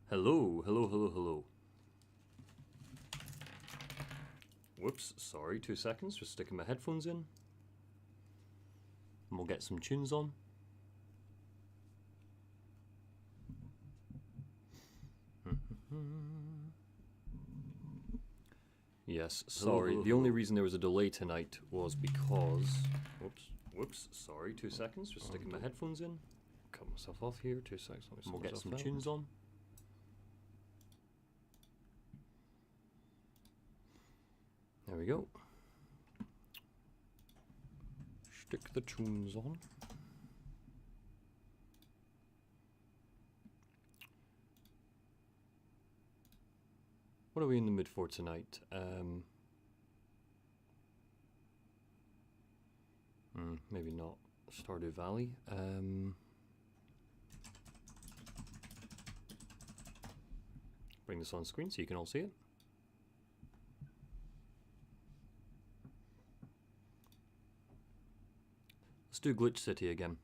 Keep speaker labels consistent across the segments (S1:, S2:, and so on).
S1: Hello, hello, hello, hello. Whoops, sorry, 2 seconds, just sticking my headphones in. And we'll get some tunes on. Yes, sorry, the only reason there was a delay tonight was because... Whoops, sorry, 2 seconds, just sticking my headphones in.
S2: Cut myself off here, 2 seconds.
S1: And we'll get some tunes on. There we go. Stick the tunes on. What are we in the mood for tonight? Maybe not Stardew Valley. Bring this on screen so you can all see it. Let's do Glitch City again.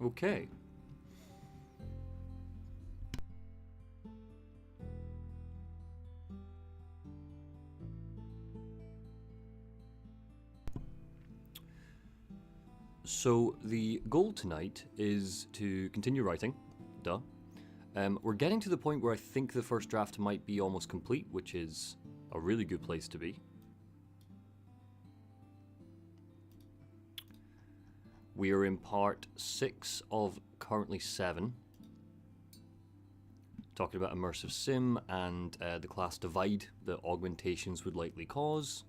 S1: Okay. So the goal tonight is to continue writing, duh. We're getting to the point where I think the first draft might be almost complete, which is a really good place to be. We are in part 6 of currently 7, talking about immersive sim and the class divide that augmentations would likely cause.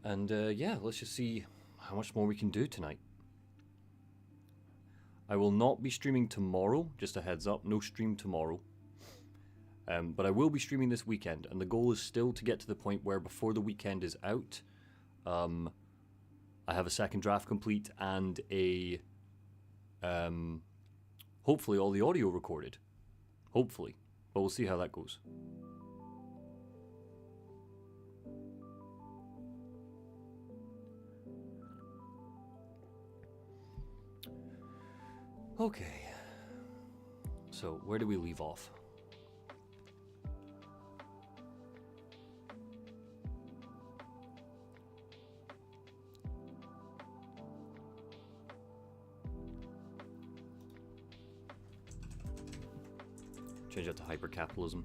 S1: And yeah, let's just see how much more we can do tonight. I will not be streaming tomorrow, just a heads up, no stream tomorrow. But I will be streaming this weekend, and the goal is still to get to the point where before the weekend is out, I have a second draft complete and a hopefully all the audio recorded. Hopefully, but we'll see how that goes. Okay, so where do we leave off? Change that to hypercapitalism.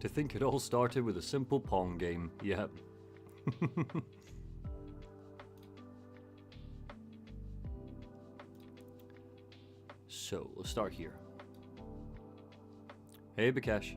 S1: To think it all started with a simple Pong game, yep. So, let's start here. Hey, Bikesh.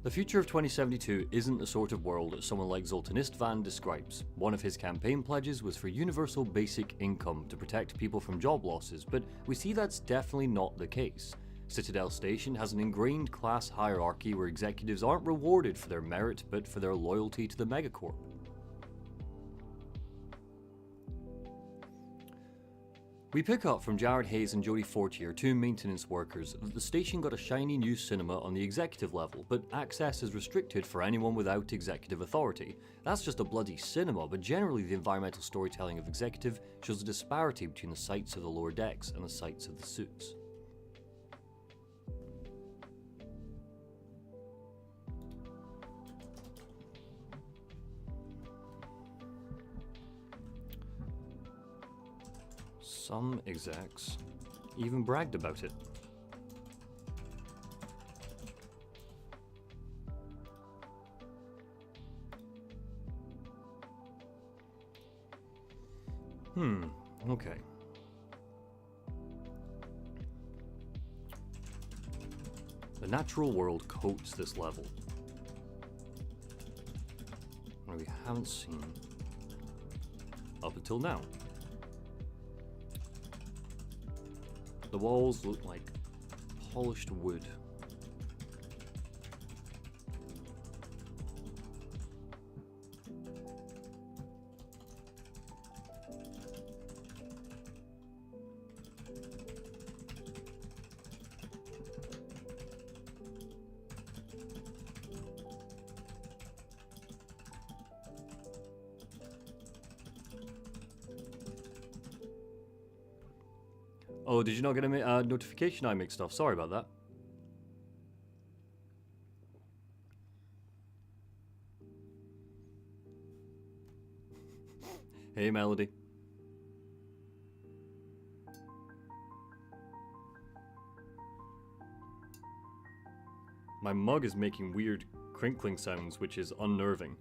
S1: The future of 2072 isn't the sort of world that someone like Zoltan Istvan describes. One of his campaign pledges was for universal basic income to protect people from job losses, but we see that's definitely not the case. Citadel Station has an ingrained class hierarchy where executives aren't rewarded for their merit, but for their loyalty to the megacorp. We pick up from Jared Hayes and Jodie Fortier, 2 maintenance workers, that the station got a shiny new cinema on the executive level, but access is restricted for anyone without executive authority. That's just a bloody cinema, but generally the environmental storytelling of executive shows a disparity between the sights of the lower decks and the sights of the suits. Some execs even bragged about it. Okay. The natural world coats this level. What we haven't seen up until now. The walls look like polished wood. Oh, did you not get a notification I make stuff? Sorry about that. Hey, Melody. My mug is making weird crinkling sounds, which is unnerving.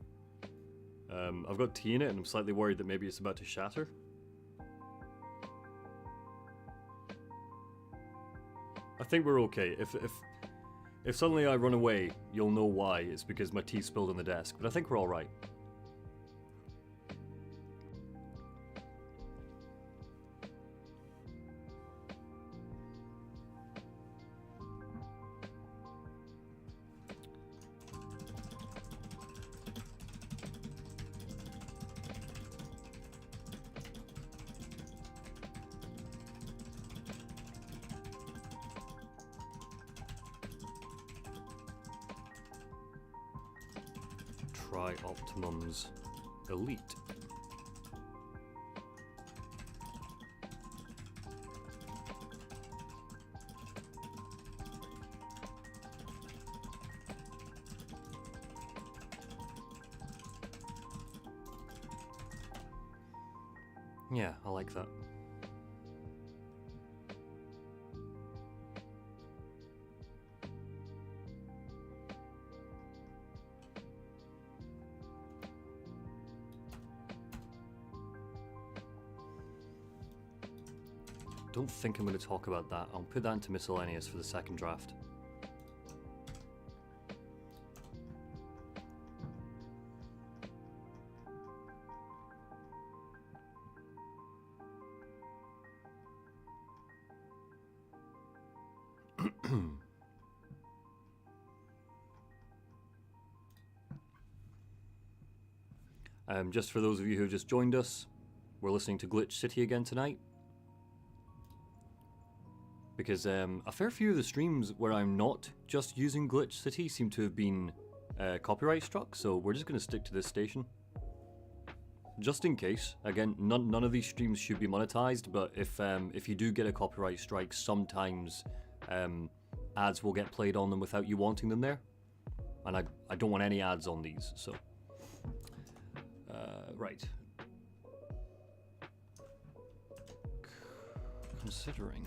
S1: I've got tea in it, and I'm slightly worried that maybe it's about to shatter. I think we're okay. If suddenly I run away, you'll know why. It's because my tea spilled on the desk, but I think we're all right. Try Optimum's Elite. Yeah, I like that. Don't think I'm going to talk about that. I'll put that into miscellaneous for the second draft. Just for those of you who just joined us, we're listening to Glitch City again tonight. Because a fair few of the streams where I'm not just using Glitch City seem to have been copyright struck, so we're just going to stick to this station. Just in case. Again, none of these streams should be monetized, but if you do get a copyright strike, sometimes ads will get played on them without you wanting them there. And I don't want any ads on these, so... right. Considering...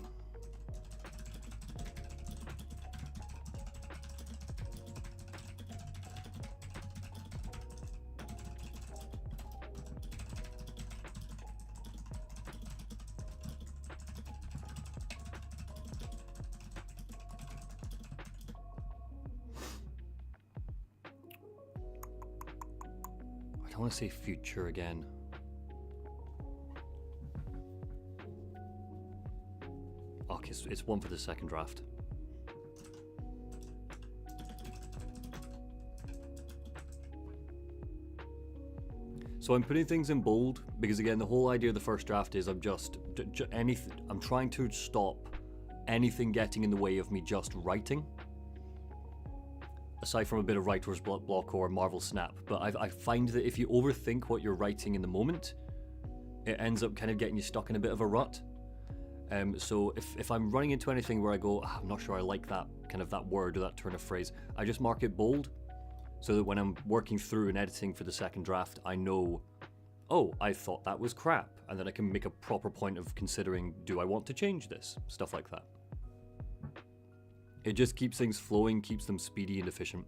S1: I want to say future again. Okay, so it's one for the second draft. So I'm putting things in bold because again, the whole idea of the first draft is I'm I'm trying to stop anything getting in the way of me just writing. Aside from a bit of writer's block or Marvel Snap, but I find that if you overthink what you're writing in the moment, it ends up kind of getting you stuck in a bit of a rut. So if I'm running into anything where I go, I'm not sure I like that kind of that word or that turn of phrase, I just mark it bold, so that when I'm working through and editing for the second draft, I know, oh, I thought that was crap, and then I can make a proper point of considering, do I want to change this? Stuff like that. It just keeps things flowing, keeps them speedy and efficient.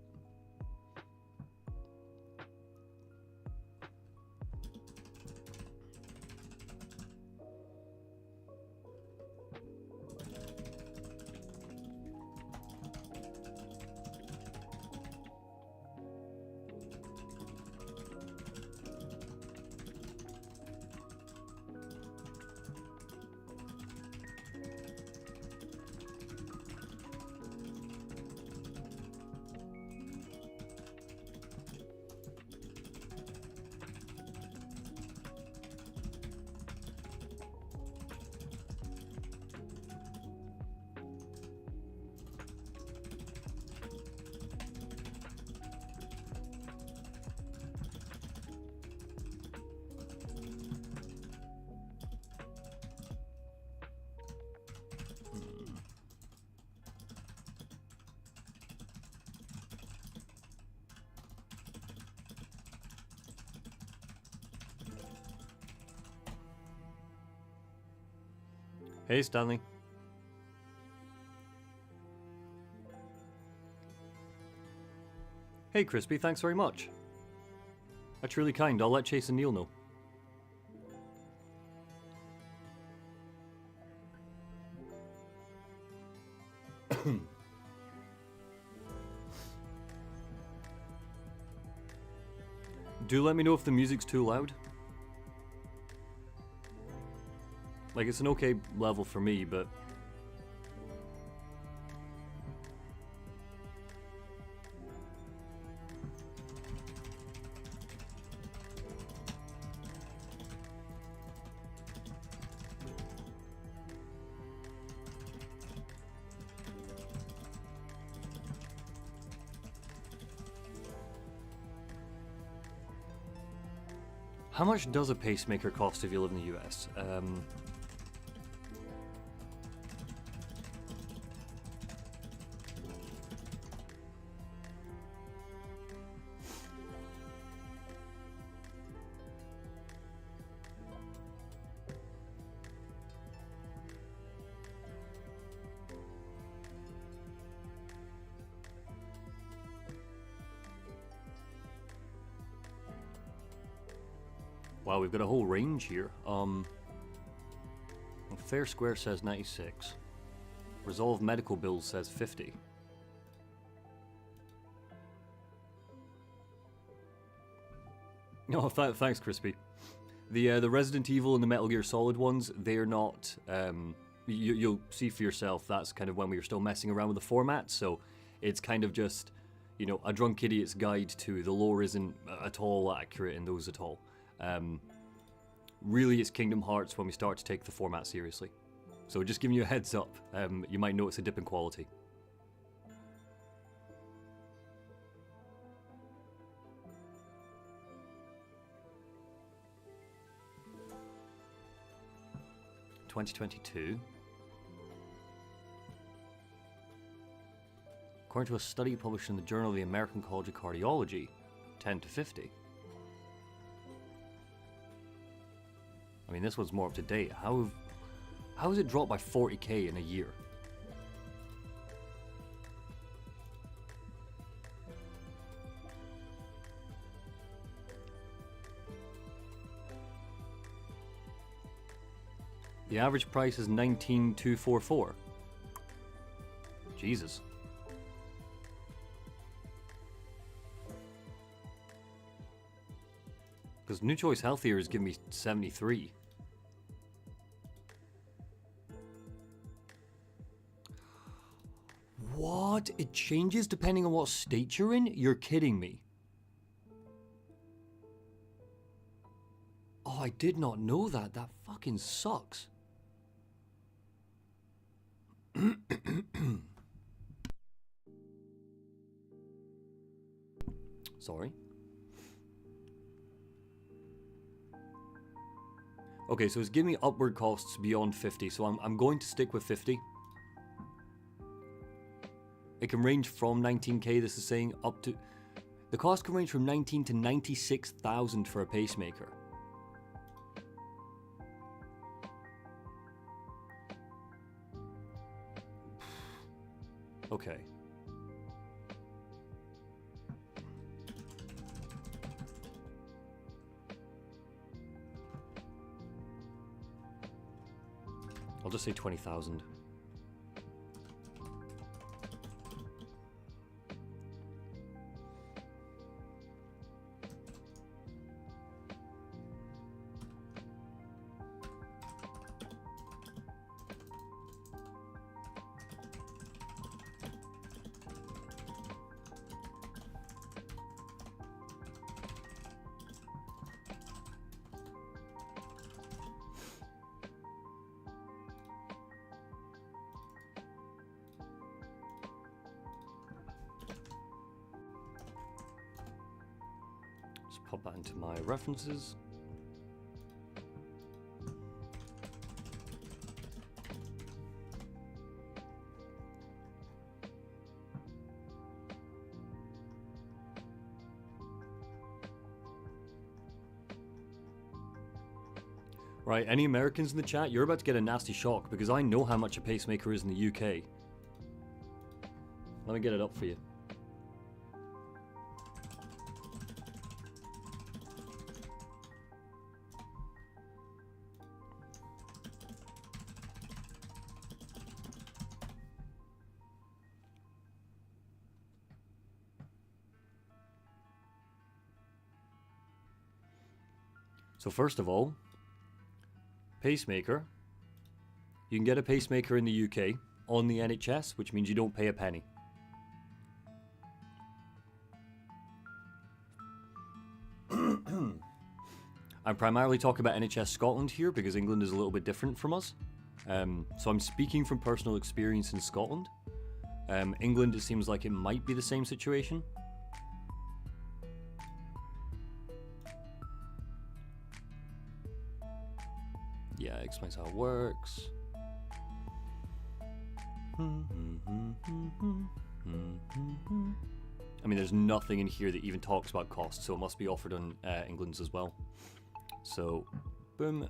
S1: Hey, Stanley. Hey, Crispy, thanks very much. That's really kind. I'll let Chase and Neil know. Do let me know if the music's too loud. Like, it's an okay level for me, but... How much does a pacemaker cost if you live in the US? Wow, we've got a whole range here. Fair Square says 96. Resolve Medical Bills says 50. Oh, thanks, Crispy. The Resident Evil and the Metal Gear Solid ones, they're not... you'll see for yourself, that's kind of when we were still messing around with the format, so it's kind of just, you know, a drunk idiot's guide to the lore isn't at all accurate in those at all. Really, it's Kingdom Hearts when we start to take the format seriously. So just giving you a heads up, you might notice a dip in quality. (2022). According to a study published in the Journal of the American College of Cardiology, 10 to 50. I mean, this one's more up to date. How has it dropped by 40k in a year? The average price is 19,244. Jesus. Because New Choice Healthier is giving me 73. What? It changes depending on what state you're in? You're kidding me. Oh, I did not know that. That fucking sucks. Sorry. Okay, so it's giving me upward costs beyond 50, so I'm going to stick with 50. It can range from 19k, this is saying, up to... The cost can range from 19 to 96,000 for a pacemaker. Okay. I'll just say 20,000. Pop that into my references. Right, any Americans in the chat, you're about to get a nasty shock because I know how much a pacemaker is in the UK. Let me get it up for you. So first of all, pacemaker. You can get a pacemaker in the UK on the NHS, which means you don't pay a penny. I'm primarily talking about NHS Scotland here because England is a little bit different from us. So I'm speaking from personal experience in Scotland. England, it seems like it might be the same situation. Yeah, it explains how it works. I mean, there's nothing in here that even talks about cost, so it must be offered on England's as well. So, boom.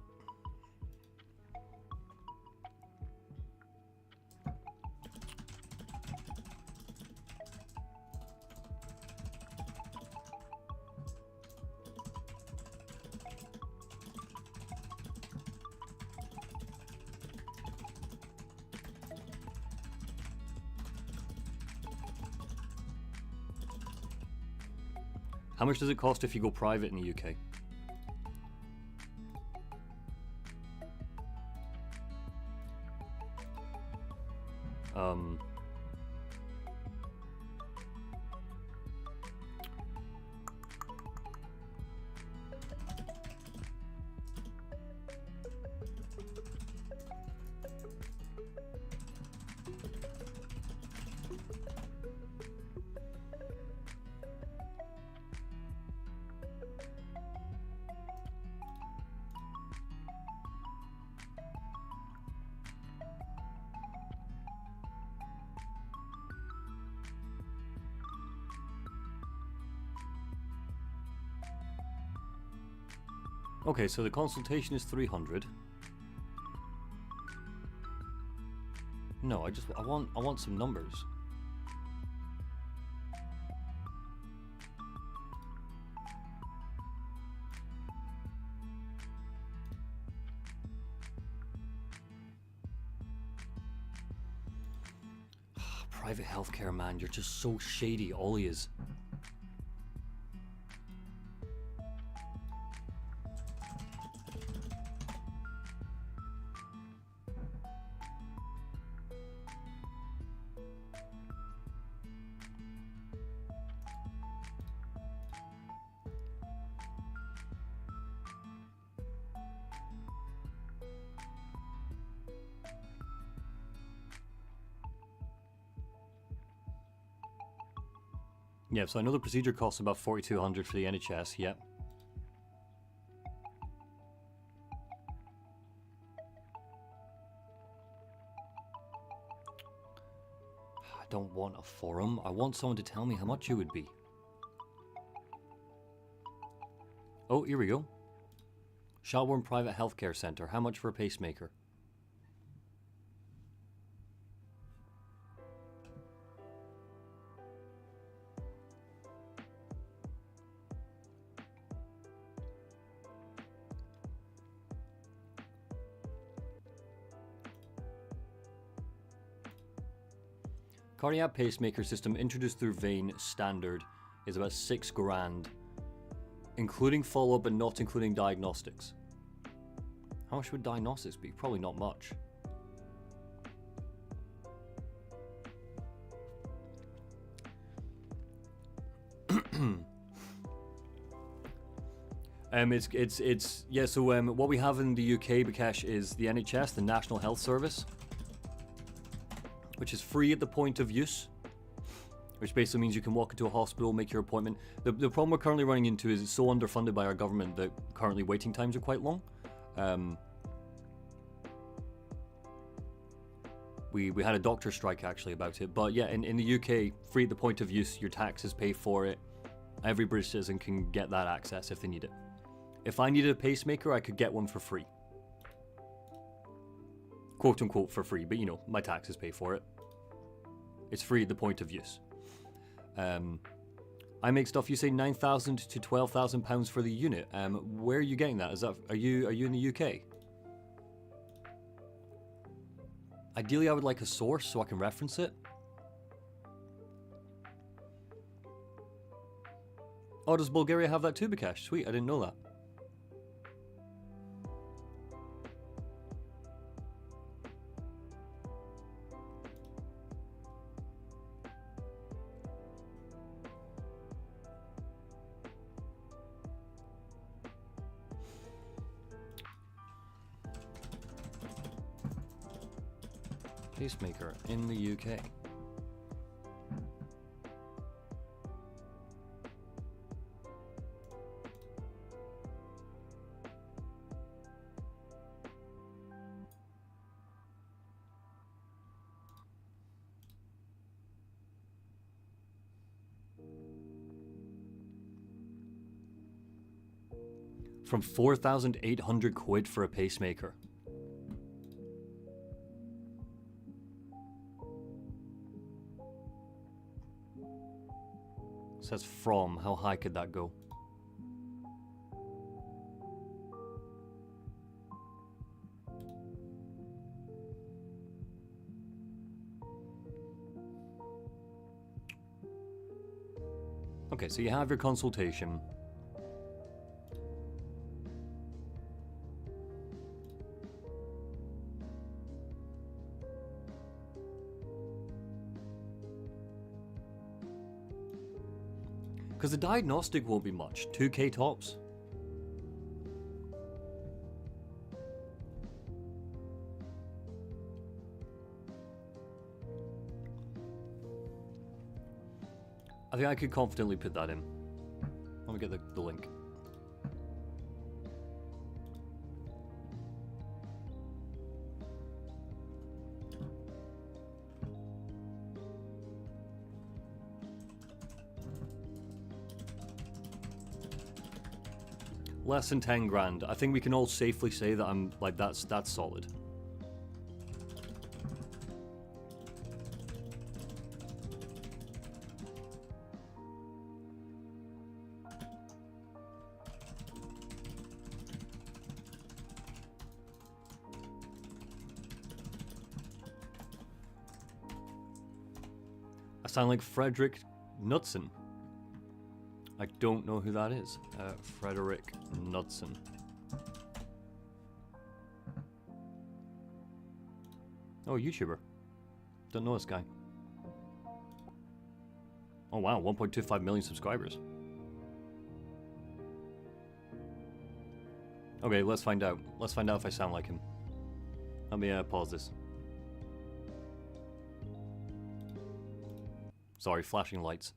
S1: How much does it cost if you go private in the UK? Okay, so the consultation is 300. No, I want some numbers. Private healthcare, man, you're just so shady, all he is. Yeah, so I know the procedure costs about 4,200 for the NHS, yeah. I don't want a forum. I want someone to tell me how much it would be. Oh, here we go. Shelbourne Private Healthcare Centre. How much for a pacemaker? Cardiac pacemaker system introduced through vein standard is about 6 grand, including follow-up but not including diagnostics. How much would diagnostics be? Probably not much. Yeah, so what we have in the UK, Bikesh, is the NHS, the National Health Service, which is free at the point of use, which basically means you can walk into a hospital, make your appointment. The problem we're currently running into is it's so underfunded by our government that currently waiting times are quite long. We had a doctor strike actually about it, but yeah, in the UK, free at the point of use, your taxes pay for it. Every British citizen can get that access if they need it. If I needed a pacemaker, I could get one for free. quote unquote for free, but you know, my taxes pay for it. It's free at the point of use. I make stuff. You say 9,000 to 12,000 pounds for the unit. Where are you getting that? Are you in the UK? Ideally, I would like a source so I can reference it. Oh, does Bulgaria have that too, Bikash? Sweet, I didn't know that. Pacemaker in the UK. From 4,800 quid for a pacemaker. Says from. How high could that go? Okay, so you have your consultation. Because the diagnostic won't be much. 2K tops. I think I could confidently put that in. Let me get the link. Less than 10 grand. I think we can all safely say that I'm like that's solid. I sound like Frederick Knudsen. I don't know who that is. Frederick Knudsen. Oh, YouTuber. Don't know this guy. Oh wow, 1.25 million subscribers. Okay, let's find out. Let's find out if I sound like him. Let me pause this. Sorry, flashing lights.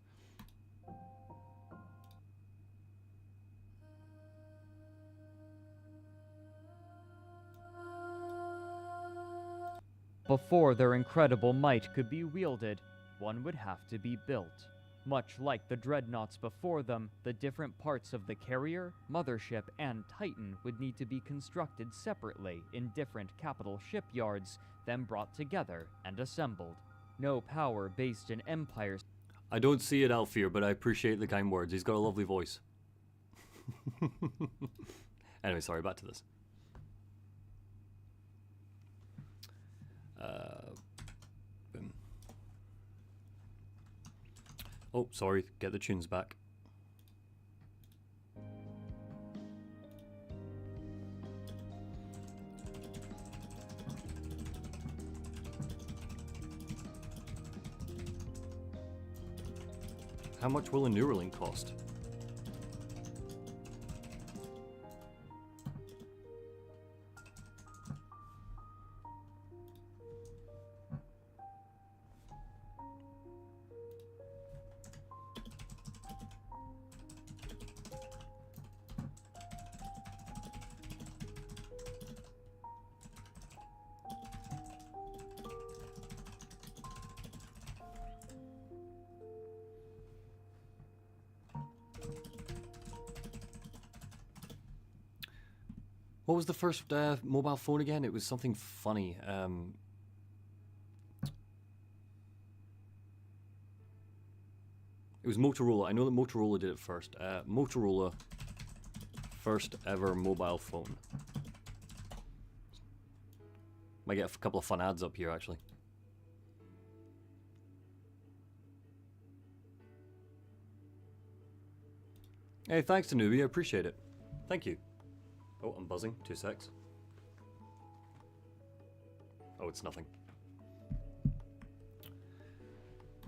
S3: Before their incredible might could be wielded, one would have to be built. Much like the dreadnoughts before them, the different parts of the carrier, mothership, and Titan would need to be constructed separately in different capital shipyards, then brought together and assembled. No power based in empires.
S1: I don't see it, Alfir, but I appreciate the kind words. He's got a lovely voice. Anyway, sorry, back to this. Boom. Oh, sorry, get the tunes back. How much will a Neuralink cost? What was the first mobile phone again? It was something funny. It was Motorola. I know that Motorola did it first. Motorola, first ever mobile phone. Might get a couple of fun ads up here, actually. Hey, thanks to Newbie. I appreciate it. Thank you. Oh, I'm buzzing. 2 secs. Oh, it's nothing.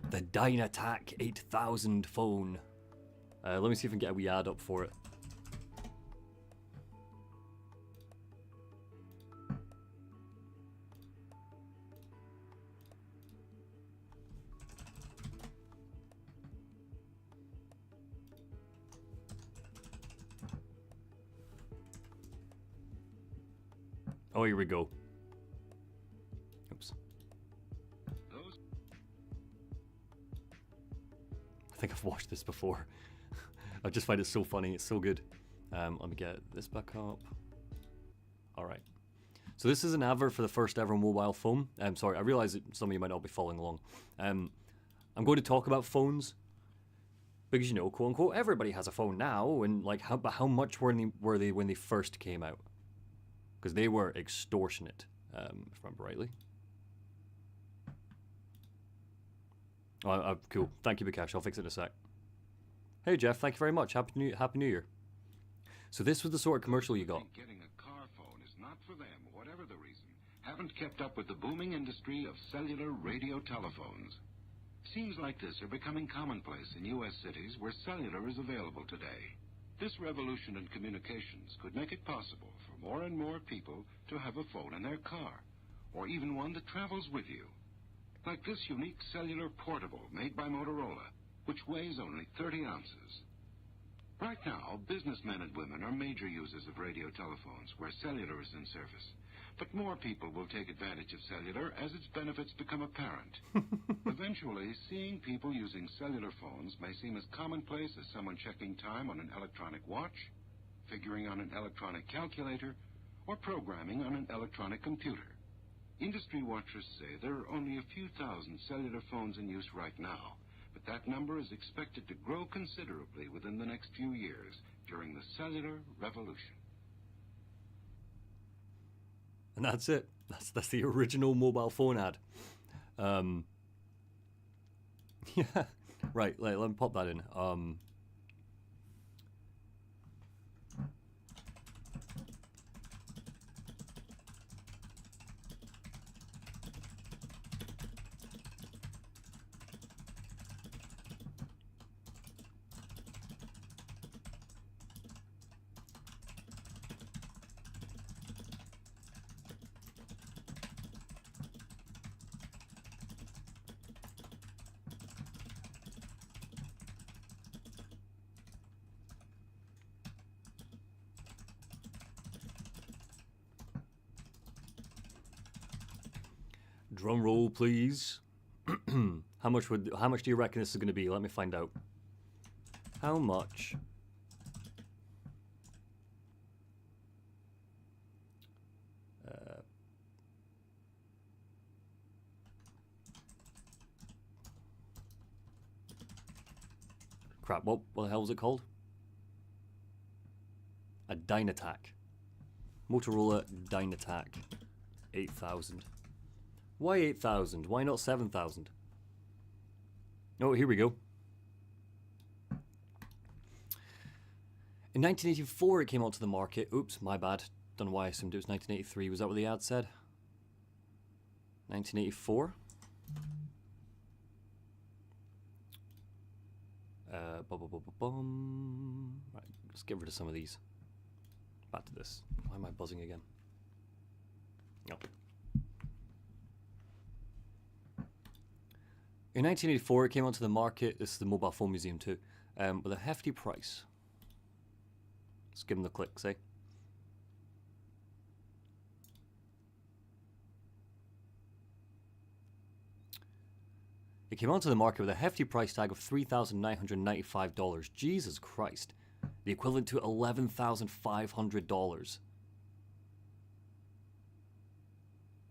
S1: The DynaTAC 8000 phone. Let me see if I can get a wee ad up for it. Oh, here we go. Oops. I think I've watched this before. I just find it so funny. It's so good. Let me get this back up. All right. So this is an advert for the first ever mobile phone. Sorry, I realize that some of you might not be following along. I'm going to talk about phones because, you know, quote unquote, everybody has a phone now, and like, how much were they when they first came out? Because they were extortionate, if I remember rightly. Oh, cool. Thank you, Bikash. I'll fix it in a sec. Hey, Jeff. Thank you very much. Happy New Year. So this was the sort of commercial you got.
S4: Getting a car phone is not for them, whatever the reason. Haven't kept up with the booming industry of cellular radio telephones. Scenes like this are becoming commonplace in U.S. cities where cellular is available today. This revolution in communications could make it possible for more and more people to have a phone in their car, or even one that travels with you. Like this unique cellular portable made by Motorola, which weighs only 30 ounces. Right now, businessmen and women are major users of radio telephones where cellular is in service. But more people will take advantage of cellular as its benefits become apparent. Eventually, seeing people using cellular phones may seem as commonplace as someone checking time on an electronic watch, figuring on an electronic calculator, or programming on an electronic computer. Industry watchers say there are only a few thousand cellular phones in use right now, but that number is expected to grow considerably within the next few years during the cellular revolution.
S1: And that's it. That's the original mobile phone ad. Yeah, right. Let me pop that in. Drum roll, please. How much do you reckon this is going to be? Let me find out. How much? Crap, what the hell was it called? A DynaTAC. Motorola DynaTAC 8000. Why 8,000? Why not 7,000? Oh, here we go. In 1984, it came onto the market. Oops, my bad. Don't know why I assumed it was 1983. Was that what the ad said? 1984. Right, let's get rid of some of these. Back to this. Why am I buzzing again? No. In 1984, it came onto the market. This is the Mobile Phone Museum too, with a hefty price. Let's give them the clicks, eh? It came onto the market with a hefty price tag of $3,995. Jesus Christ. The equivalent to $11,500.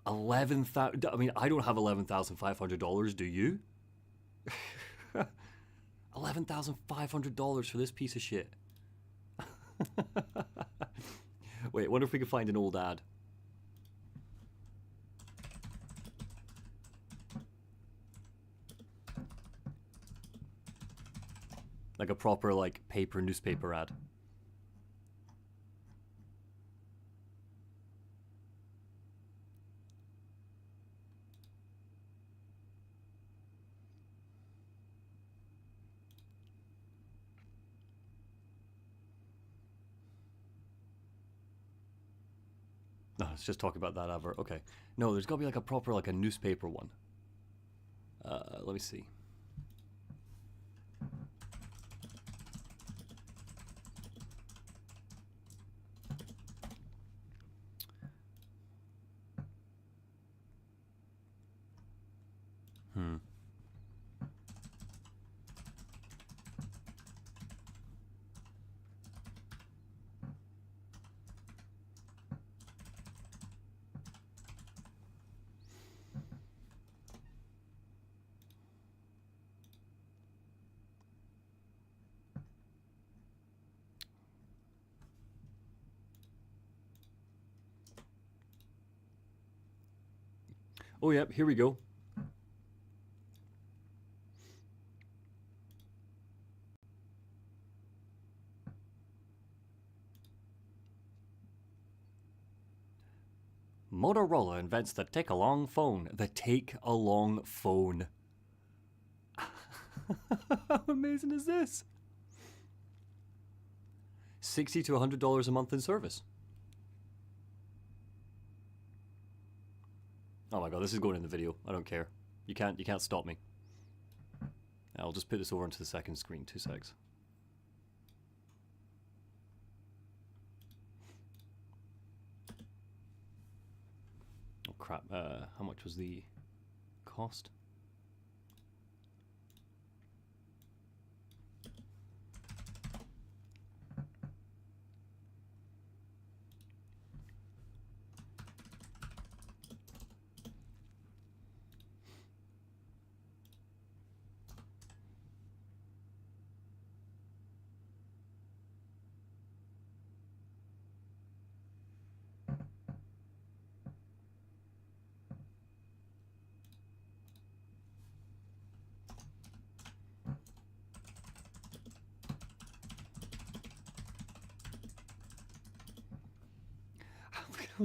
S1: 11,000. I mean, I don't have $11,500. Do you? $11,500 for this piece of shit. Wait, wonder if we can find an old ad. Like a proper, like, newspaper ad. No, let's just talk about that advert. Okay. No, there's got to be like a proper, like a newspaper one. Let me see. Oh, yep, here we go. Motorola invents the take-along phone. The take-along phone. How amazing is this? $60 to $100 a month in service. Oh my god, this is going in the video. I don't care. You can't stop me. I'll just put this over onto the second screen. 2 secs. Oh crap. How much was the cost?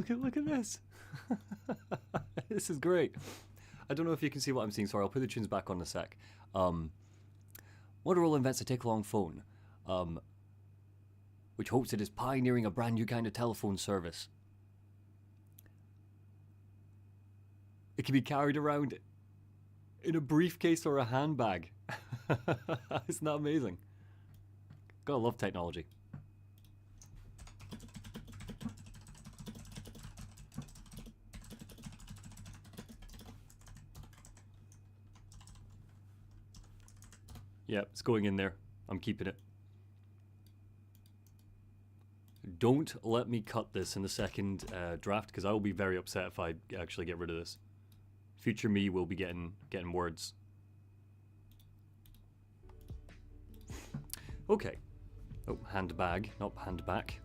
S1: Look at this. This is great. I don't know if you can see what I'm seeing. Sorry, I'll put the tunes back on in a sec. Motorola invents a take-along phone, which hopes it is pioneering a brand new kind of telephone service. It can be carried around in a briefcase or a handbag. Isn't that amazing? Gotta love technology. Yeah, it's going in there. I'm keeping it. Don't let me cut this in the second draft, because I will be very upset if I actually get rid of this. Future me will be getting words. Okay. Oh, handbag, not handback.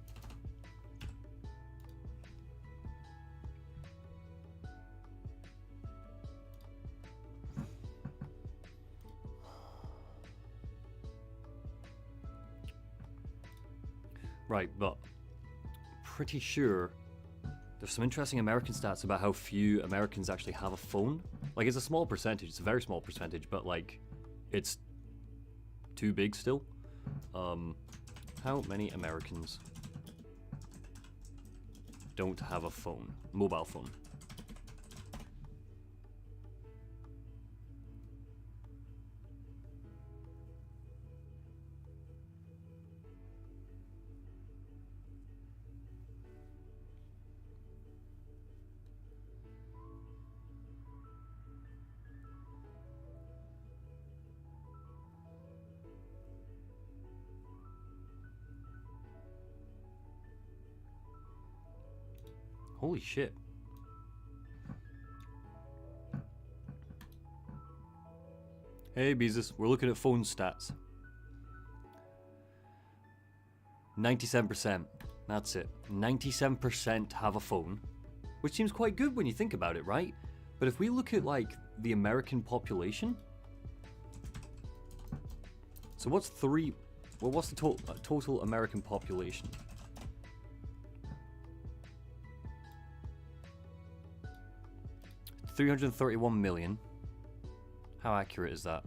S1: Right, but pretty sure there's some interesting American stats about how few Americans actually have a phone. Like, it's a small percentage, it's a very small percentage, but like, it's too big still. How many Americans don't have a phone? Mobile phone. Holy shit. Hey, Beezus, we're looking at phone stats. 97%. That's it. 97% have a phone, which seems quite good when you think about it, right? But if we look at, like, the American population... So what's the total American population? $331 million. How accurate is that?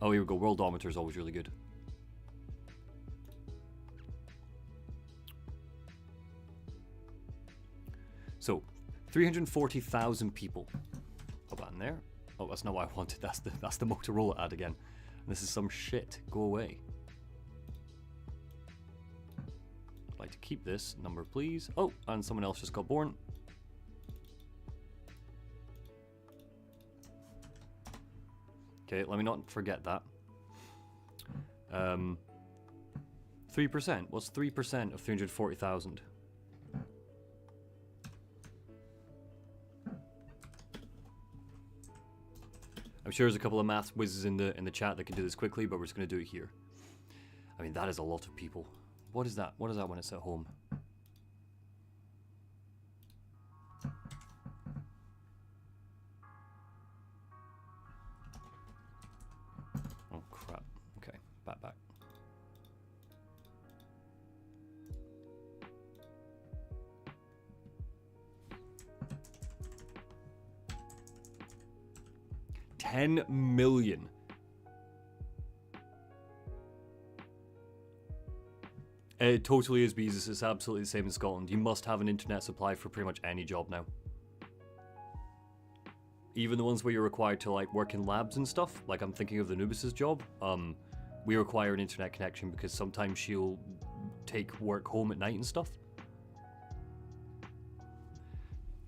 S1: Oh, here we go. Worldometer is always really good. So, 340,000 people. Put that in there. Oh, that's not what I wanted. That's the Motorola ad again. This is some shit. Go away. I'd like to keep this number, please. Oh, and someone else just got born. Okay, let me not forget that. 3%. What's 3% of 340,000? I'm sure there's a couple of math whizzes in the chat that can do this quickly, but we're just going to do it here. I mean, that is a lot of people. What is that? What is that when it's at home? Oh, crap. Okay, back. $10 million. It totally is, Beezus. It's absolutely the same in Scotland. You must have an internet supply for pretty much any job now. Even the ones where you're required to like work in labs and stuff. Like I'm thinking of the Nubis's job. We require an internet connection because sometimes she'll take work home at night and stuff.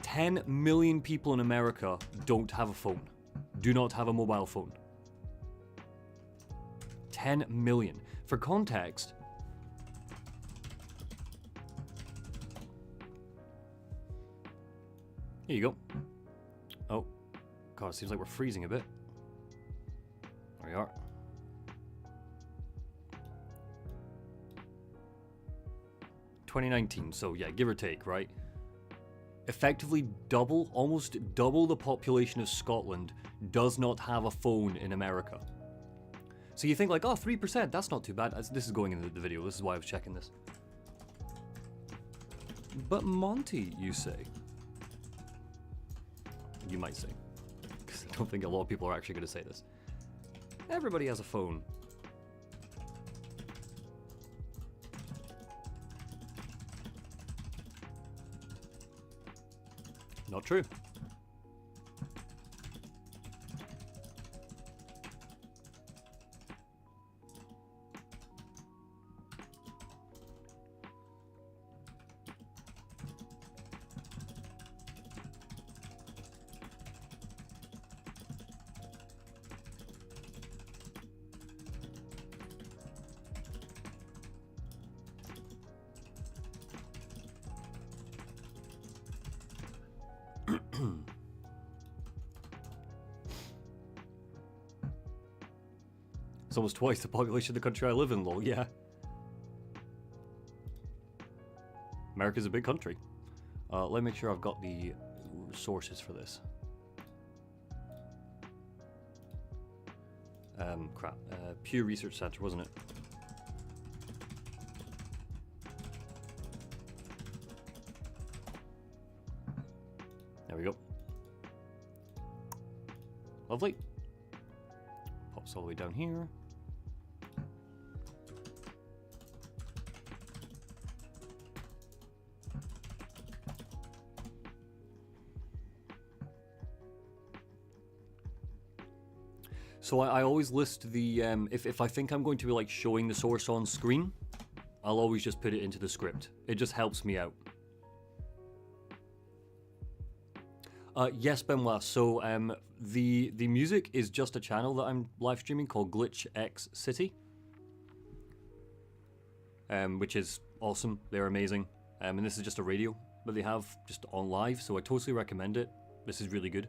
S1: 10 million people in America don't have a phone. Do not have a mobile phone. 10 million. For context, here you go. Oh, God, it seems like we're freezing a bit. There we are. $2019, so yeah, give or take, right? Effectively double, almost double the population of Scotland does not have a phone in America. So you think like, oh, 3%, that's not too bad. This is going into the video, this is why I was checking this. But Monty, you say? You might say. Because I don't think a lot of people are actually going to say this. Everybody has a phone. Not true. It's almost twice the population of the country I live in, lol, yeah. America's a big country. Let me make sure I've got the sources for this. Crap. Pew Research Center, wasn't it? There we go. Lovely. Pops all the way down here. So I always list the, if I think I'm going to be like showing the source on screen, I'll always just put it into the script. It just helps me out. Yes, Benoit. So the music is just a channel that I'm live streaming called Glitch X City, which is awesome. They're amazing, and this is just a radio that they have just on live. So I totally recommend it. This is really good.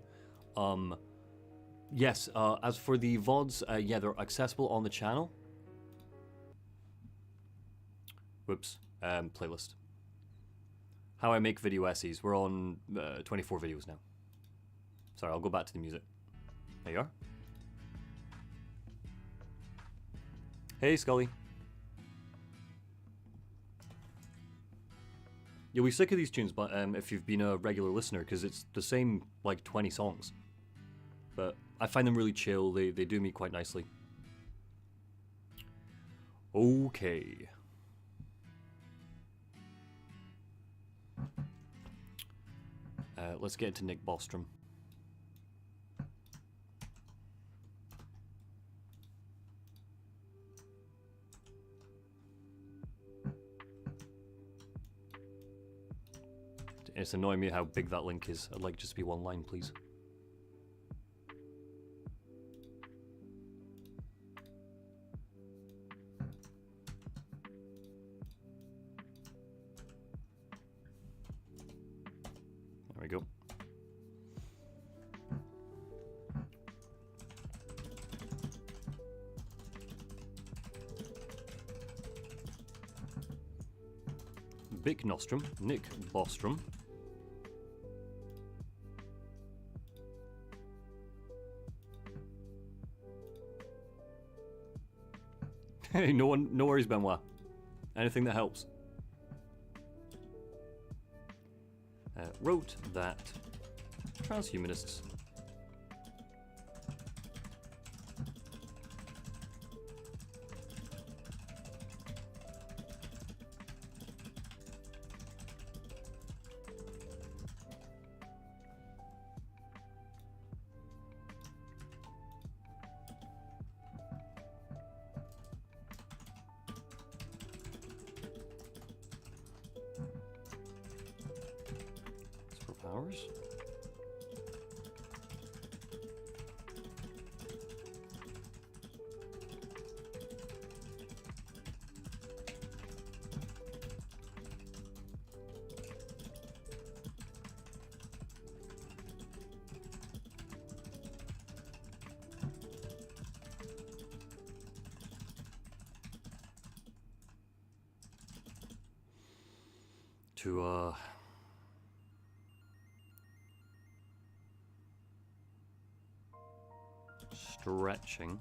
S1: Yes, as for the VODs, yeah, they're accessible on the channel. Whoops, playlist. How I make video essays. We're on 24 videos now. Sorry, I'll go back to the music. There you are. Hey, Scully. You'll be sick of these tunes, but if you've been a regular listener, because it's the same, like, 20 songs. But I find them really chill. They do me quite nicely. Okay. Let's get into Nick Bostrom. It's annoying me how big that link is. I'd like just to be one line, please. There we go. Big Nostrum, Nick Bostrom. Hey, no worries, Benoit. Anything that helps. Wrote that transhumanists powers. To stretching.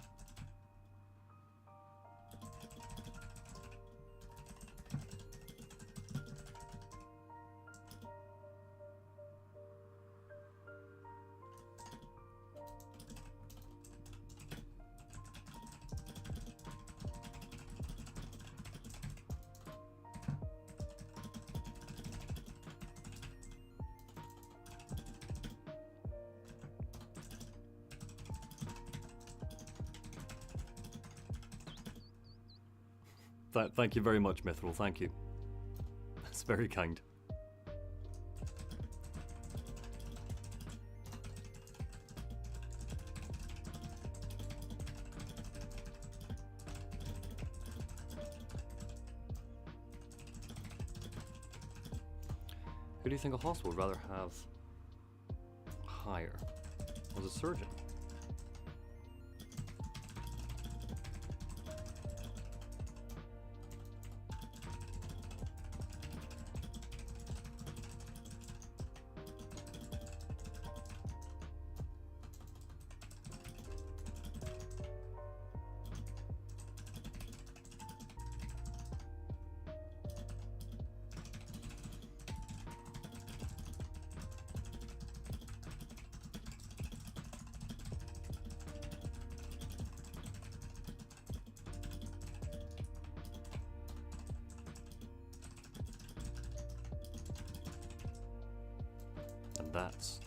S1: Thank you very much, Mithril. Thank you. That's very kind. Who do you think a hospital would rather have hire as a surgeon? And that's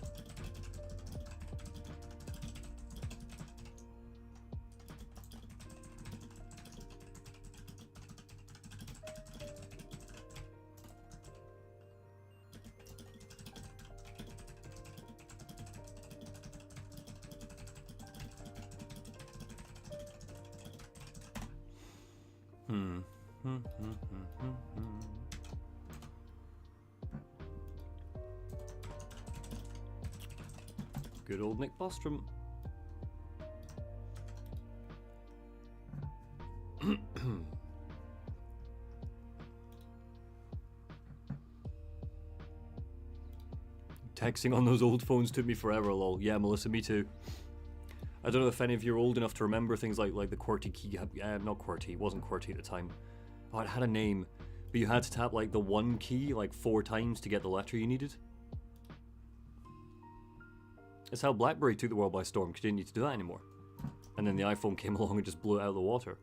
S1: good old Nick Bostrom. Texting on those old phones took me forever, lol. Yeah, Melissa, me too. I don't know if any of you are old enough to remember things like the QWERTY key. Not QWERTY, it wasn't QWERTY at the time. Oh, it had a name. But you had to tap like the 1 key like 4 times to get the letter you needed. It's how BlackBerry took the world by storm, because you didn't need to do that anymore. And then the iPhone came along and just blew it out of the water.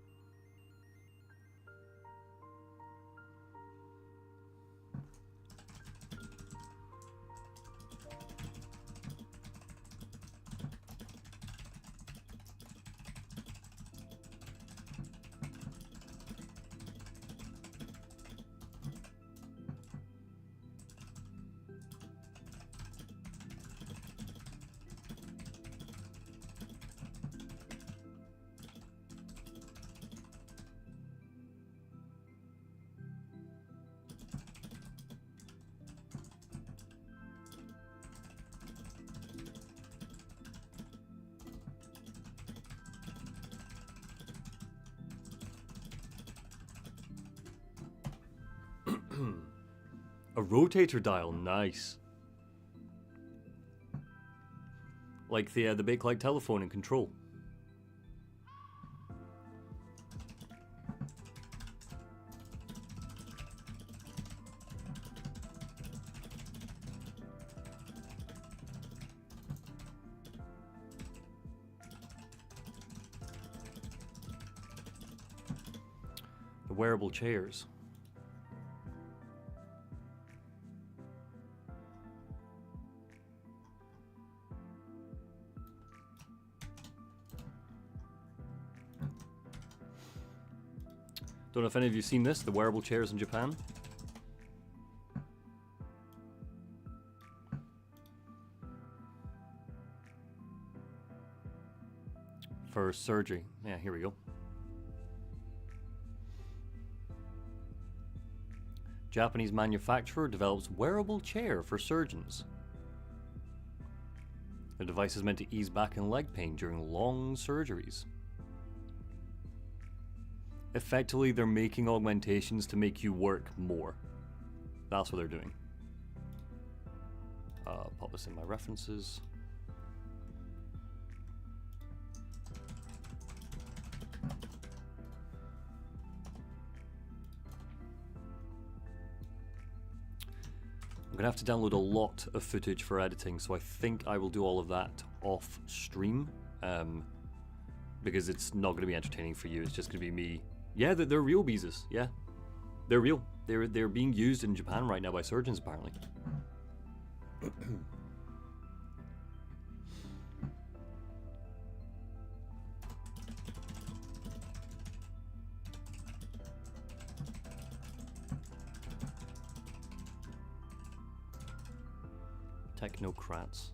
S1: A rotator dial, nice. Like the bakelite telephone in Control. The wearable chairs. Don't know if any of you have seen this, the wearable chairs in Japan. For surgery. Yeah, here we go. Japanese manufacturer develops wearable chair for surgeons. The device is meant to ease back and leg pain during long surgeries. Effectively, they're making augmentations to make you work more. That's what they're doing. Pop this in my references. I'm gonna have to download a lot of footage for editing, so I think I will do all of that off stream, because it's not gonna be entertaining for you. It's just gonna be me. Yeah, they're real beeses. Yeah, they're real. They're being used in Japan right now by surgeons, apparently. Technocrats.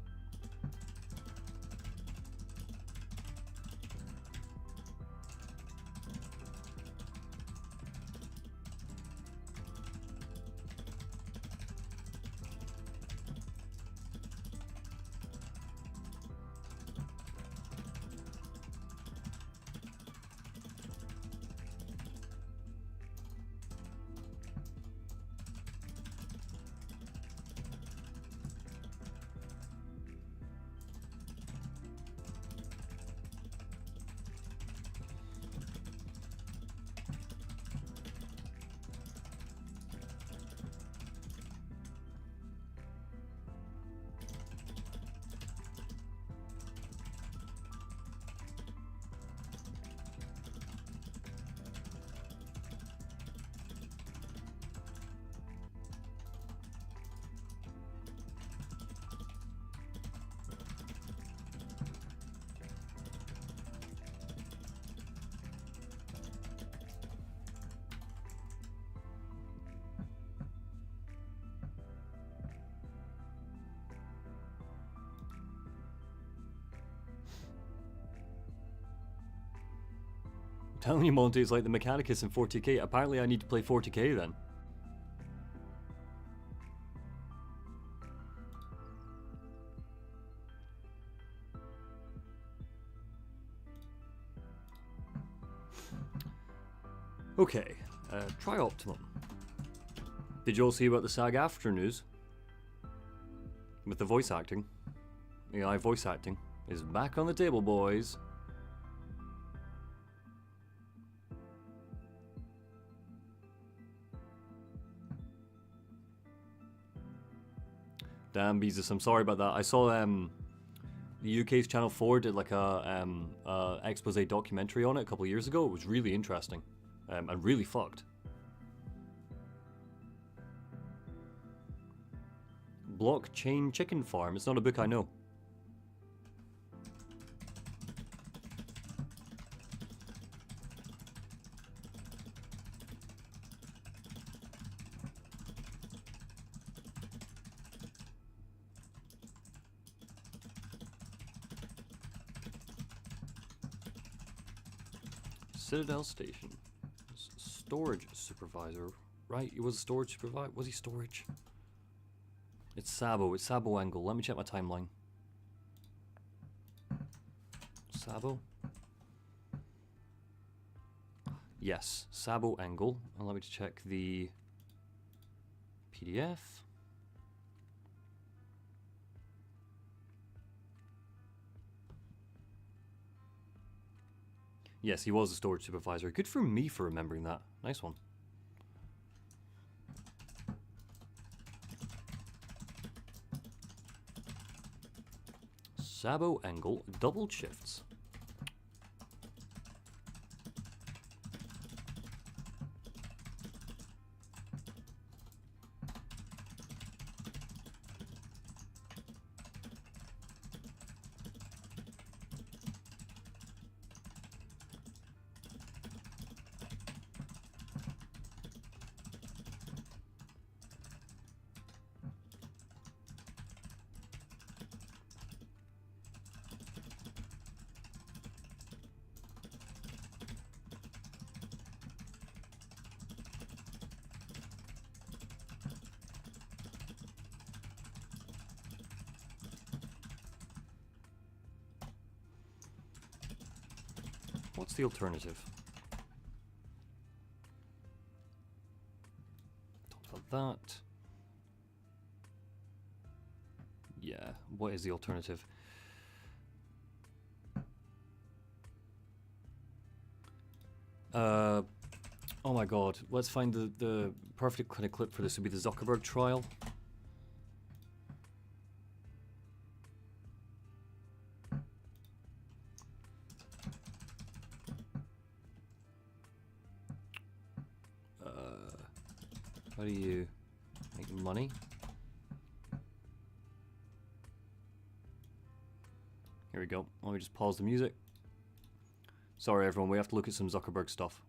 S1: Telling you, Monty, it's like the Mechanicus in 40k. Apparently I need to play 40k then. Okay, try Optimum. Did you all see about the SAG-AFTRA news? With the voice acting. AI voice acting is back on the table, boys. Damn, Beezus, I'm sorry about that. I saw the UK's Channel 4 did like a expose documentary on it a couple of years ago. It was really interesting and really fucked. Blockchain Chicken Farm. It's not a book I know. Citadel Station. Storage supervisor. Right, he was a storage supervisor. Was he storage? It's Sabo. It's Sabo Angle. Let me check my timeline. Sabo? Yes, Sabo Angle. And let me check the PDF. Yes, he was a storage supervisor. Good for me for remembering that. Nice one. Sabo Angle double shifts. What's the alternative? Talked about that. Yeah, what is the alternative? Oh my god, let's find the perfect kind of clip for this would be the Zuckerberg trial. How do you make money? Here we go. Let me just pause the music. Sorry everyone, we have to look at some Zuckerberg stuff.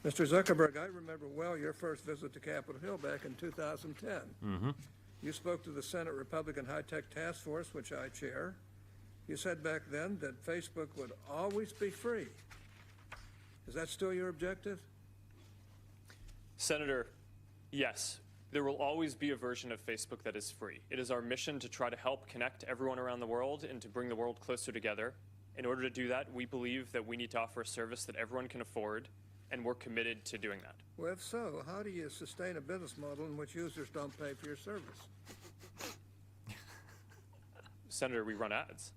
S5: Mr. Zuckerberg, I remember well your first visit to Capitol Hill back in 2010.
S1: Mm-hmm.
S5: You spoke to the Senate Republican High-Tech Task Force, which I chair. You said back then that Facebook would always be free. Is that still your objective?
S6: Senator, yes. There will always be a version of Facebook that is free. It is our mission to try to help connect everyone around the world and to bring the world closer together. In order to do that, we believe that we need to offer a service that everyone can afford, and we're committed to doing that.
S5: Well, if so, how do you sustain a business model in which users don't pay for your service?
S6: Senator, we run ads.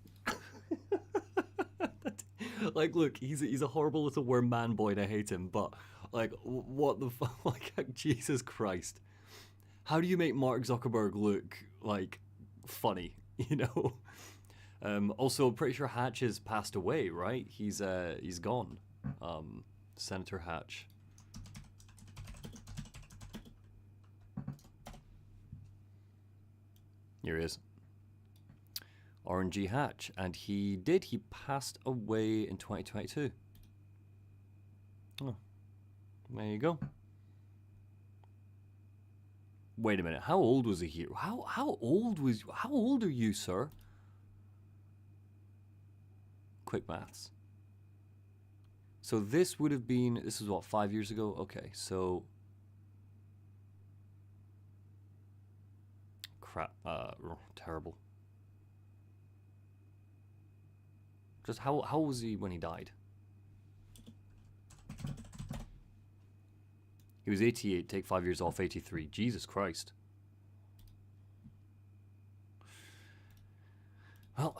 S1: Like, look, he's a horrible little worm man boy and I hate him, but, like, what the fuck? Like, Jesus Christ. How do you make Mark Zuckerberg look, like, funny, you know? Also, pretty sure Hatch has passed away, right? He's gone. Senator Hatch. Here he is. RNG Hatch, and he passed away in 2022. Oh, there you go. Wait a minute, how old was he here? How old are you, sir? Quick maths. So this would have been, this is what, 5 years ago? Okay, so crap, terrible. Just how old was he when he died? He was 88, take 5 years off 83. Jesus Christ. Well,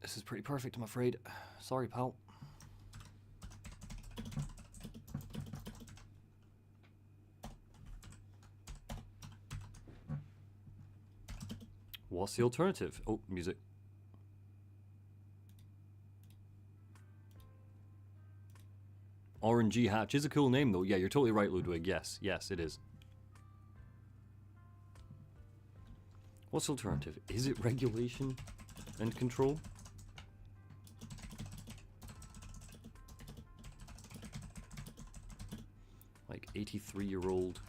S1: this is pretty perfect, I'm afraid. Sorry, pal. What's the alternative? Oh, music. RNG Hatch is a cool name, though. Yeah, you're totally right, Ludwig. Yes, yes, it is. What's the alternative? Is it regulation and control? Like 83-year-old.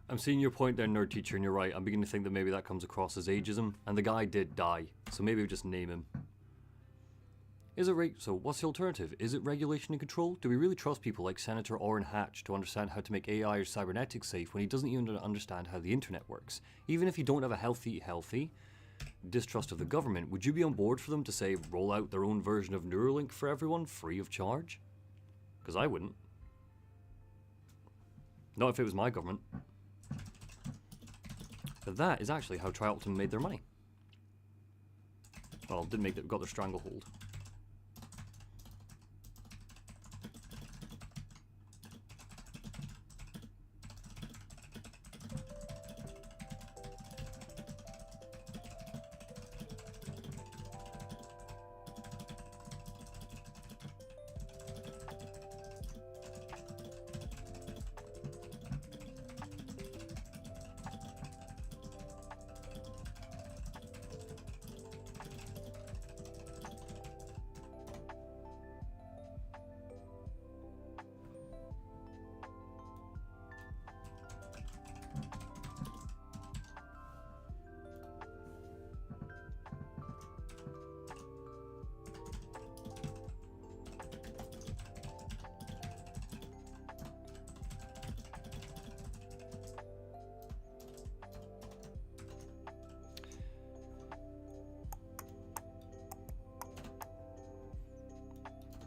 S1: I'm seeing your point there, nerd teacher, and you're right. I'm beginning to think that maybe that comes across as ageism, and the guy did die, so maybe we just name him. Is it so what's the alternative? Is it regulation and control? Do we really trust people like Senator Orrin Hatch to understand how to make AI or cybernetics safe when he doesn't even understand how the internet works? Even if you don't have a healthy distrust of the government, would you be on board for them to say roll out their own version of Neuralink for everyone free of charge? Because I wouldn't. Not if it was my government. But that is actually how Trioptim made their money. Well, didn't make it, got their stranglehold.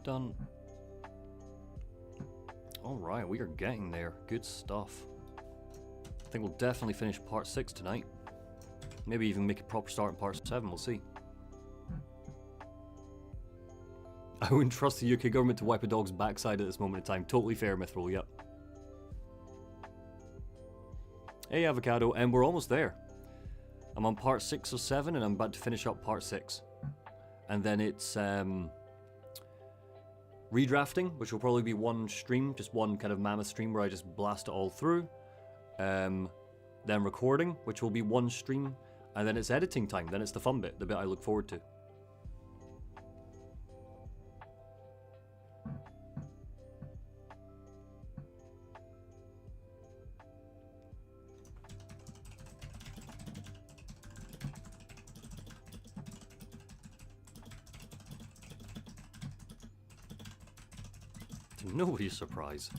S1: Done. Alright, we are getting there. Good stuff. I think we'll definitely finish part 6 tonight. Maybe even make a proper start in part 7, we'll see. I wouldn't trust the UK government to wipe a dog's backside at this moment in time. Totally fair, Mithril, yep. Hey, Avocado, and we're almost there. I'm on part 6 or 7, and I'm about to finish up part 6. And then it's, redrafting, which will probably be one stream, just one kind of mammoth stream where I just blast it all through. Then recording, which will be one stream. And then it's editing time. Then it's the fun bit, the bit I look forward to. To nobody's surprise.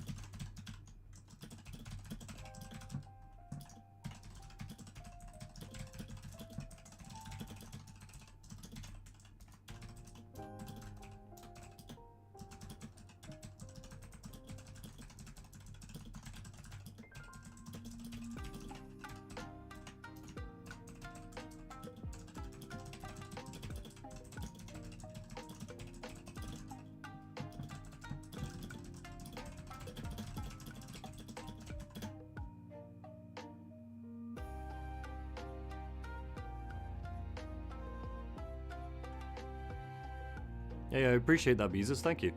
S1: Yeah, I appreciate that, Beezus. Thank you.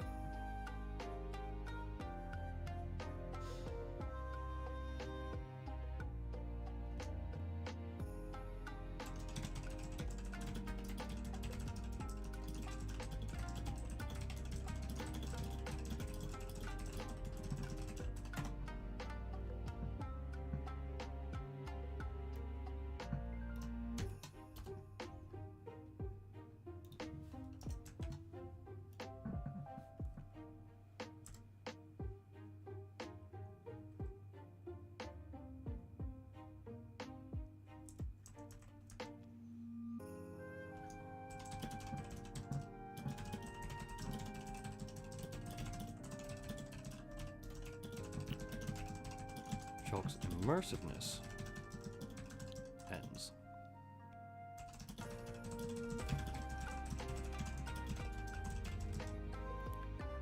S1: Shock's immersiveness ends.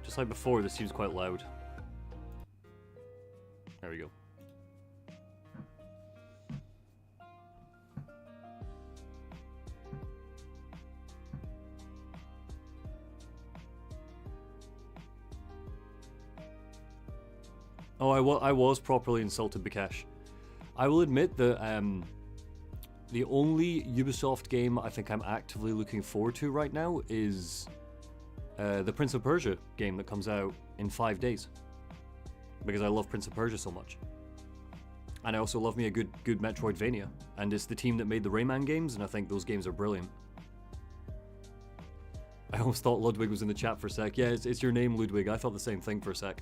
S1: Just like before, this seems quite loud. There we go. Oh, I was properly insulted, Bikash. I will admit that the only Ubisoft game I think I'm actively looking forward to right now is the Prince of Persia game that comes out in 5 days. Because I love Prince of Persia so much. And I also love me a good Metroidvania. And it's the team that made the Rayman games, and I think those games are brilliant. I almost thought Ludwig was in the chat for a sec. Yeah, it's your name, Ludwig. I thought the same thing for a sec.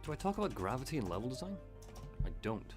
S1: Do I talk about gravity and level design? I don't.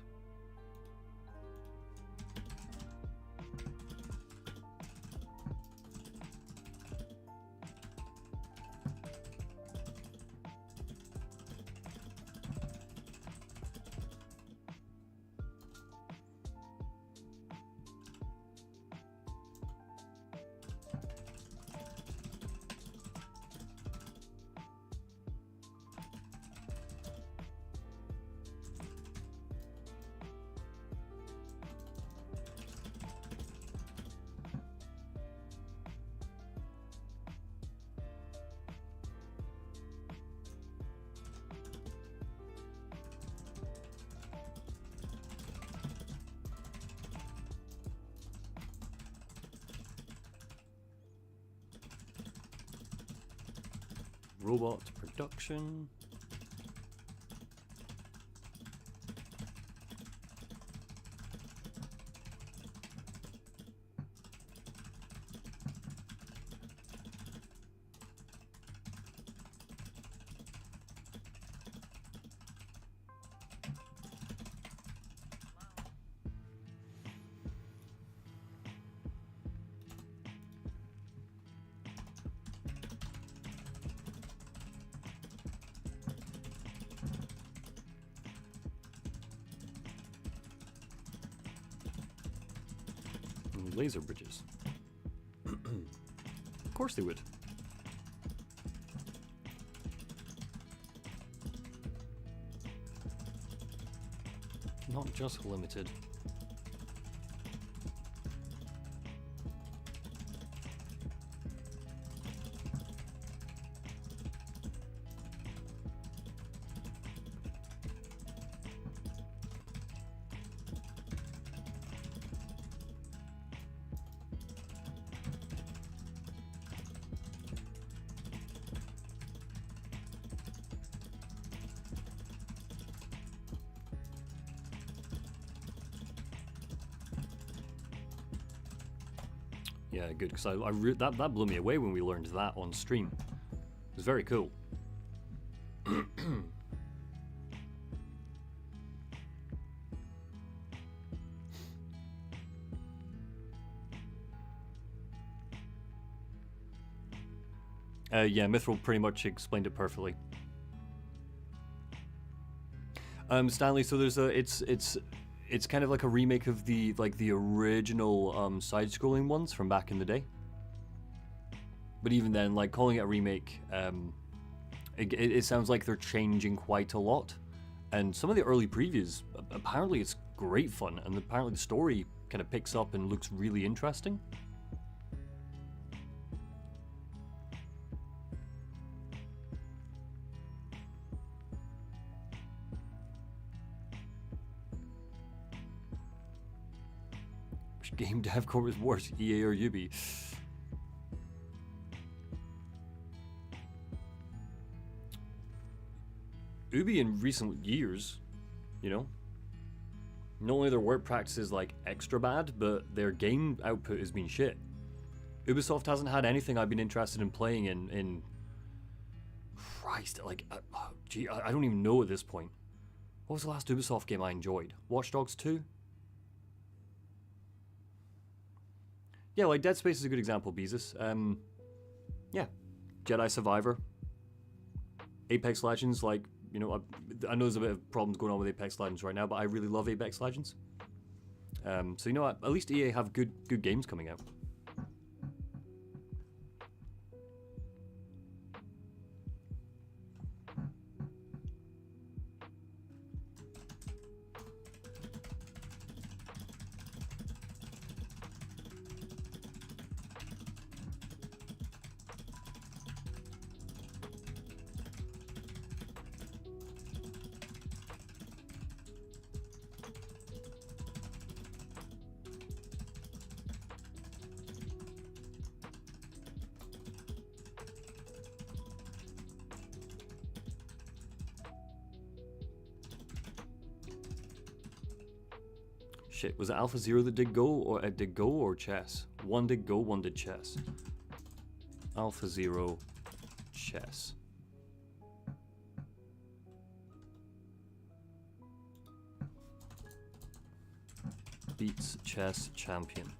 S1: Robot production. Laser bridges. Of course they would. Not just limited. Yeah, good, because that blew me away when we learned that on stream. It was very cool. Yeah, Mithril pretty much explained it perfectly. Stanley, so there's a it's it's kind of like a remake of the original side-scrolling ones from back in the day. But even then, like calling it a remake, it sounds like they're changing quite a lot. And some of the early previews, apparently it's great fun, and apparently the story kind of picks up and looks really interesting. Which game dev corp is worse, EA or Ubi? Ubi in recent years, you know, not only their work practices like extra bad, but their game output has been shit. Ubisoft hasn't had anything I've been interested in playing in Christ, like, gee, I don't even know at this point. What was the last Ubisoft game I enjoyed? Watch Dogs 2? Yeah, like Dead Space is a good example, Beezus. Yeah, Jedi Survivor, Apex Legends, like, you know, I know there's a bit of problems going on with Apex Legends right now, but I really love Apex Legends. So, you know, at least EA have good games coming out. Shit, was it Alpha Zero that did Go or chess? One did Go, one did chess. Alpha Zero, chess. Beats chess champion.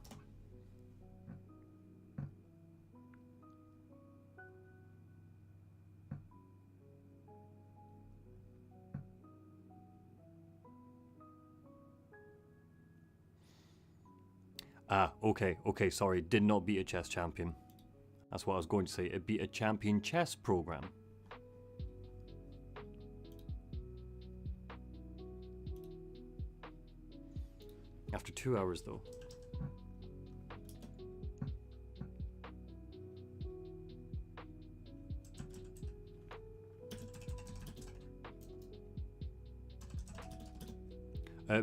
S1: Okay, sorry, did not beat a chess champion. That's what I was going to say, it beat a champion chess program. After 2 hours though.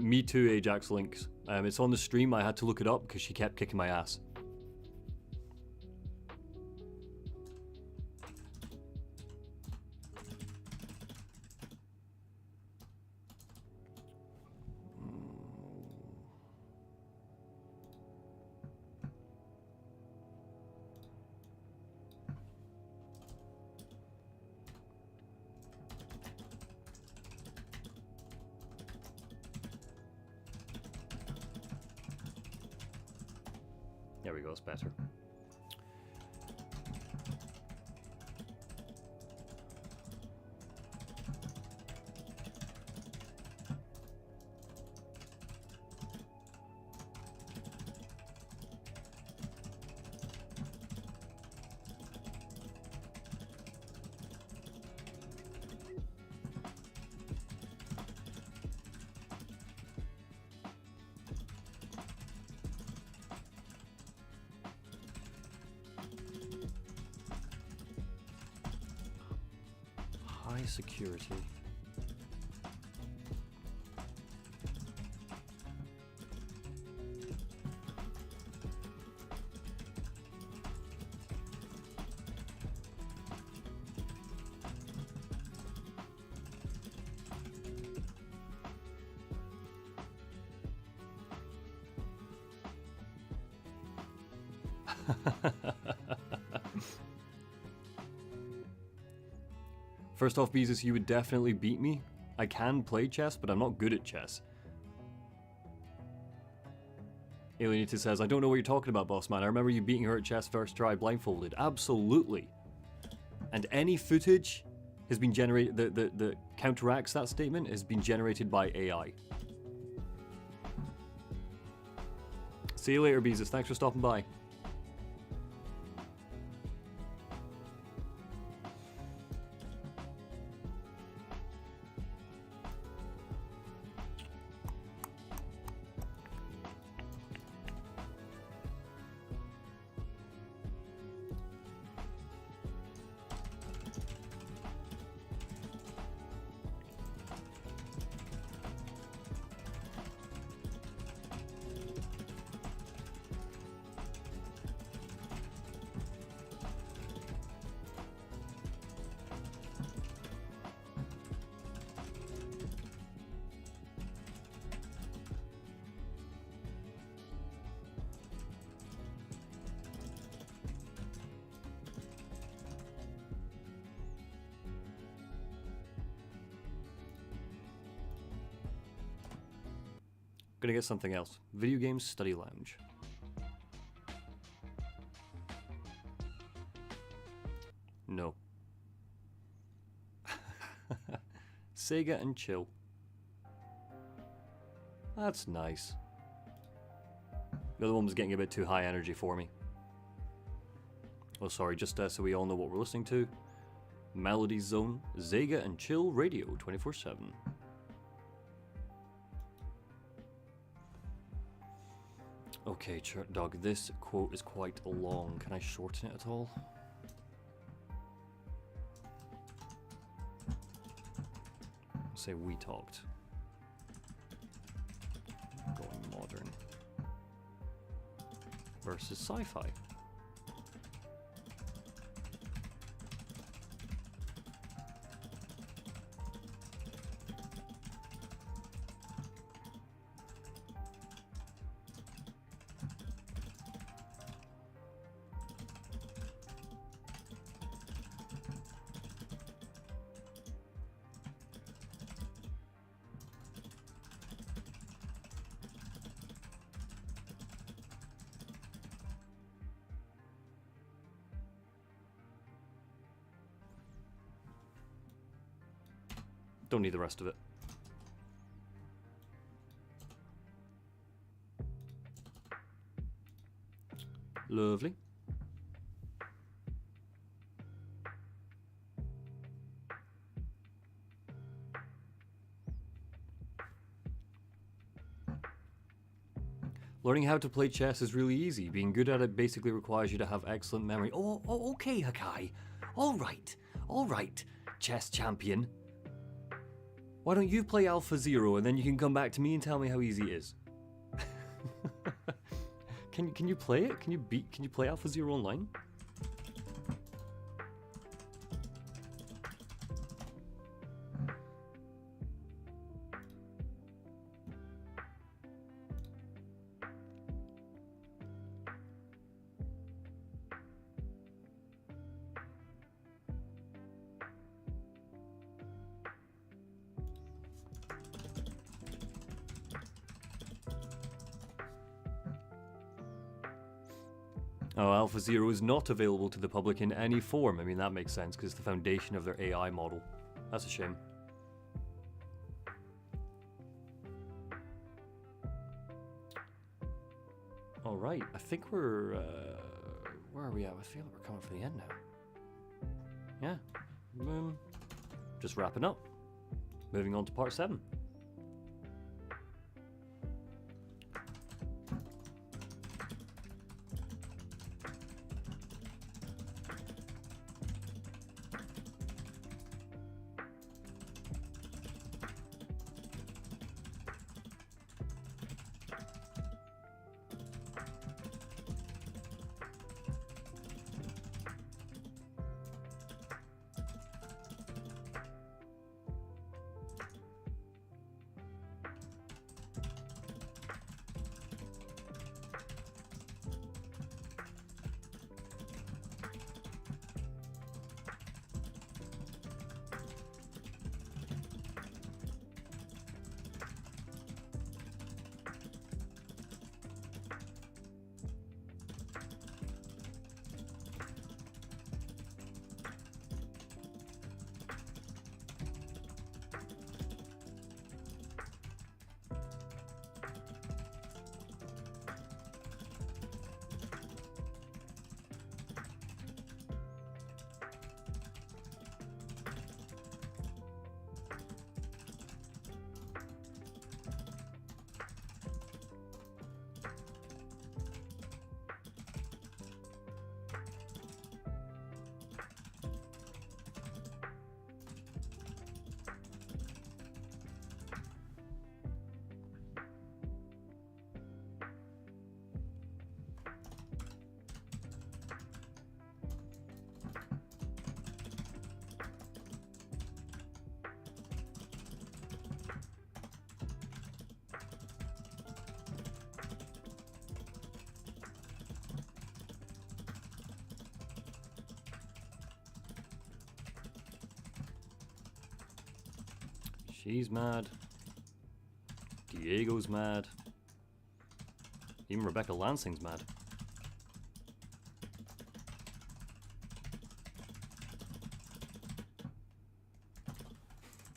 S1: Me too, Ajax Links. It's on the stream, I had to look it up because she kept kicking my ass. There we go, it's better. High security. First off, Beezus, you would definitely beat me. I can play chess, but I'm not good at chess. Alienity says, I don't know what you're talking about, boss man. I remember you beating her at chess first try blindfolded. Absolutely. And any footage has been generated, that counteracts that statement has been generated by AI. See you later, Beezus. Thanks for stopping by. Gonna get something else. Video Games Study Lounge. No. Sega and chill. That's nice. The other one was getting a bit too high energy for me. Oh, sorry, just so we all know what we're listening to. Melody Zone, Sega and Chill Radio 24/7. Okay, Dog, this quote is quite long. Can I shorten it at all? Say we talked. Going modern. Versus sci-fi. Don't need the rest of it. Lovely. Learning how to play chess is really easy. Being good at it basically requires you to have excellent memory. Oh, okay, Hakai. All right, chess champion. Why don't you play Alpha Zero and then you can come back to me and tell me how easy it is? Can you play it? Can you play Alpha Zero online? Oh, Alpha Zero is not available to the public in any form. I mean, that makes sense because it's the foundation of their AI model. That's a shame. All right, I think we're... where are we at? I feel like we're coming for the end now. Yeah. Just wrapping up. Moving on to part 7. She's mad. Diego's mad. Even Rebecca Lansing's mad.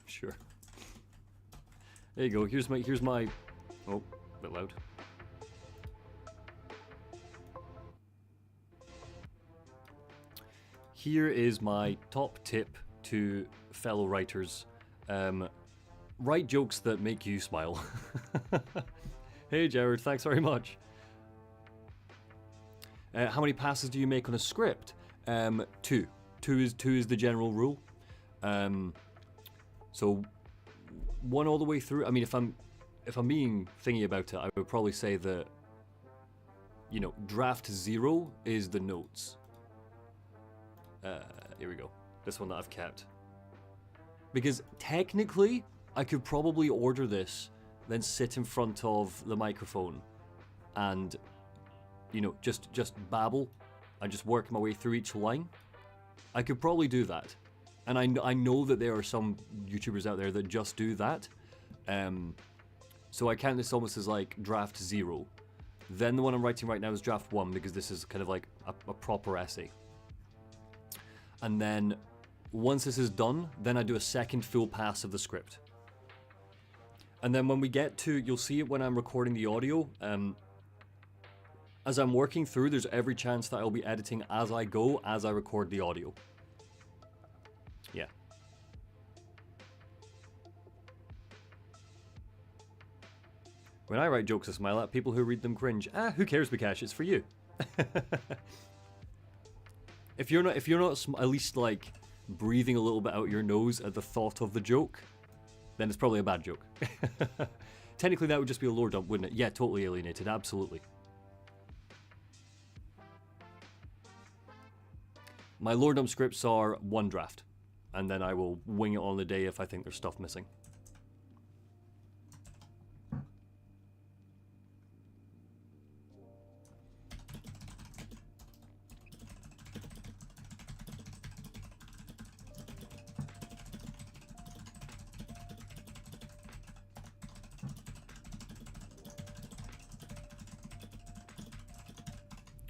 S1: Sure. There you go. Here's my. Oh, a bit loud. Here is my top tip to fellow writers. Write jokes that make you smile. Hey Jared, thanks very much. How many passes do you make on a script? Two. Two is the general rule. So one all the way through. I mean, if I'm being thingy about it, I would probably say that, you know, draft 0 is the notes. Here we go. This one that I've kept. Because technically, I could probably order this, then sit in front of the microphone and, you know, just babble and just work my way through each line. I could probably do that. And I know that there are some YouTubers out there that just do that. So I count this almost as like draft 0. Then the one I'm writing right now is draft 1 because this is kind of like a proper essay. And then once this is done, then I do a second full pass of the script. And then when we get to, you'll see it when I'm recording the audio. As I'm working through, there's every chance that I'll be editing as I go, as I record the audio. Yeah. When I write jokes I smile at, people who read them cringe. Who cares, Bikash? It's for you. If you're not at least like breathing a little bit out your nose at the thought of the joke, then it's probably a bad joke. Technically, that would just be a lore dump, wouldn't it? Yeah, totally alienated. Absolutely. My lore dump scripts are one draft, and then I will wing it on the day if I think there's stuff missing.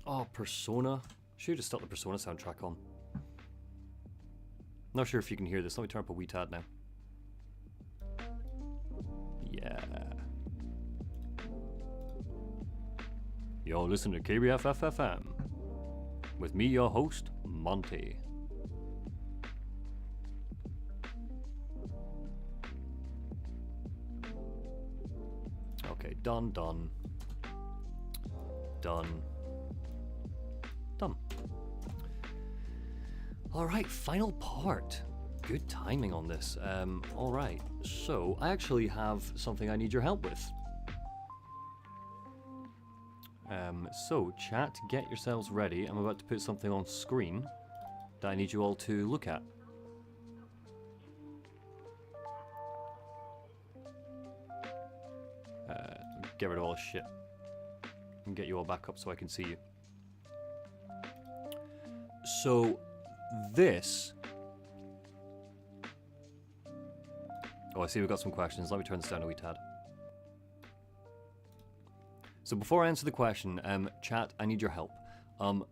S1: Oh, Persona. Should have stuck the Persona soundtrack on. Not sure if you can hear this. Let me turn up a wee tad now. Yeah. You're listening to KBFFFM. With me, your host, Monty. Okay, done. Done. Alright, final part. Good timing on this. Alright, so I actually have something I need your help with. So, chat, get yourselves ready. I'm about to put something on screen that I need you all to look at. Get rid of all this shit. And get you all back up so I can see you. So, this... Oh, I see we've got some questions. Let me turn this down a wee tad. So before I answer the question, chat, I need your help.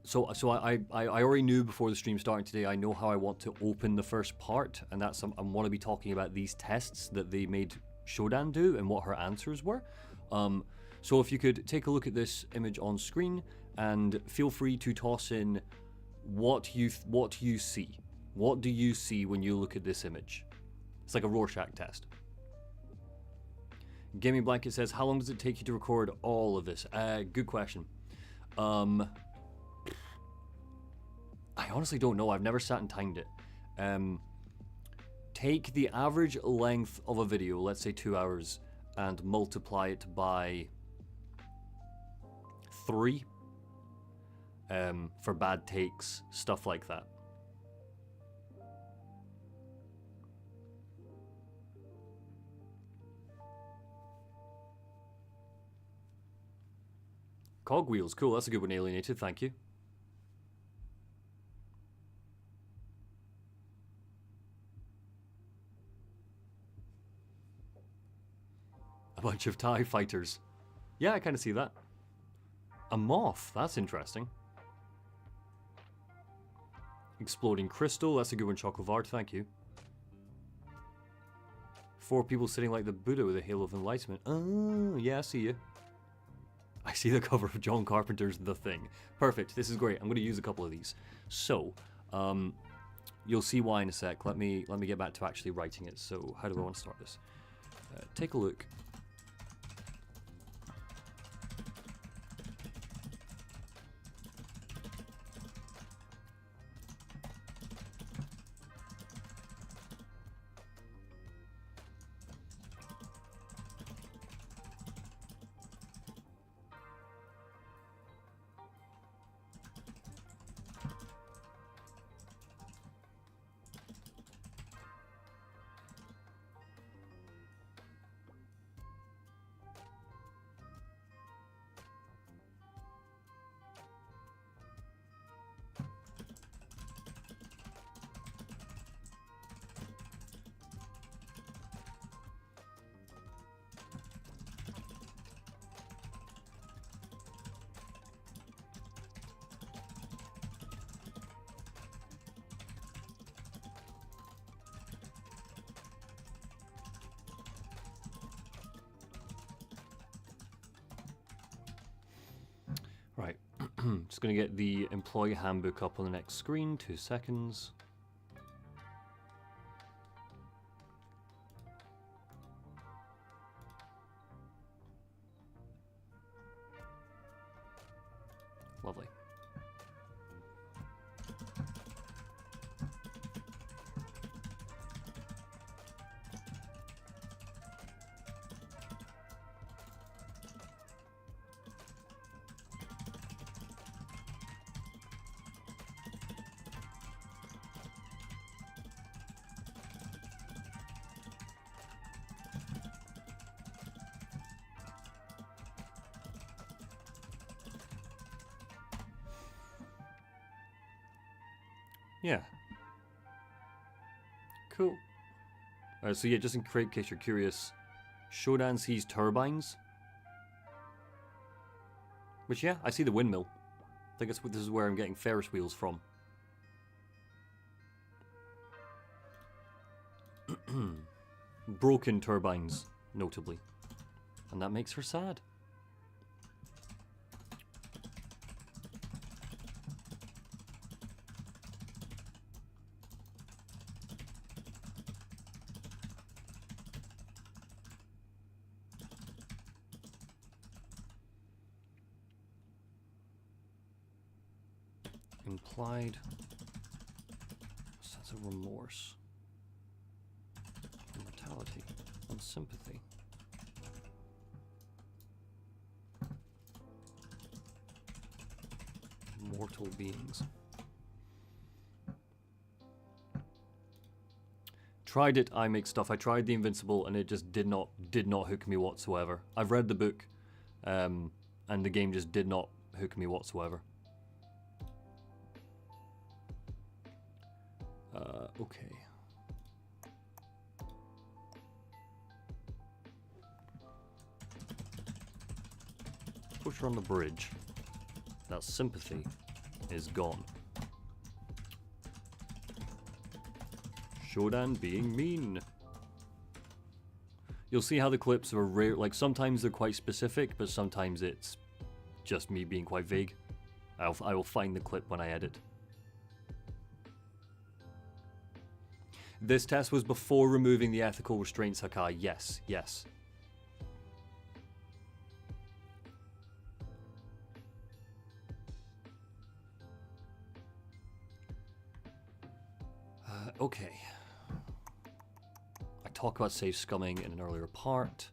S1: So I already knew before the stream starting today, I know how I want to open the first part, and that's I want to be talking about these tests that they made Shodan do and what her answers were. So if you could take a look at this image on screen and feel free to toss in what you see. What do you see when you look at this image? It's like a Rorschach test. Gaming Blanket says, how long does it take you to record all of this? Good question. I honestly don't know. I've never sat and timed it. Take the average length of a video, let's say 2 hours, and multiply it by 3 for bad takes, stuff like that. Cogwheels, cool, that's a good one, Alienated, thank you. A bunch of TIE fighters. Yeah, I kind of see that. A moth, that's interesting. Exploding crystal, that's a good one, Chocovard, thank you. 4 people sitting like the Buddha with a halo of enlightenment. Oh, yeah, I see you. I see the cover of John Carpenter's The Thing. Perfect, this is great. I'm going to use a couple of these. So, you'll see why in a sec. Let me get back to actually writing it. So, how do I want to start this? Take a look. Right, just going to get the employee handbook up on the next screen, 2 seconds. Lovely. Yeah. Cool. Alright, so yeah, just in case you're curious, Shodan sees turbines. Which, yeah, I see the windmill. I think this is where I'm getting Ferris wheels from. Broken turbines, notably. And that makes her sad. Implied sense of remorse, mortality, and sympathy. Mortal beings. Tried it, I make stuff. I tried the Invincible and it just did not hook me whatsoever. I've read the book, and the game just did not hook me whatsoever. Okay. Push her on the bridge. That sympathy is gone. Shodan being mean. You'll see how the clips are rare. Like, sometimes they're quite specific, but sometimes it's just me being quite vague. I will find the clip when I edit. This test was before removing the ethical restraints, Hakai. Yes, yes. Okay. I talk about safe scumming in an earlier part.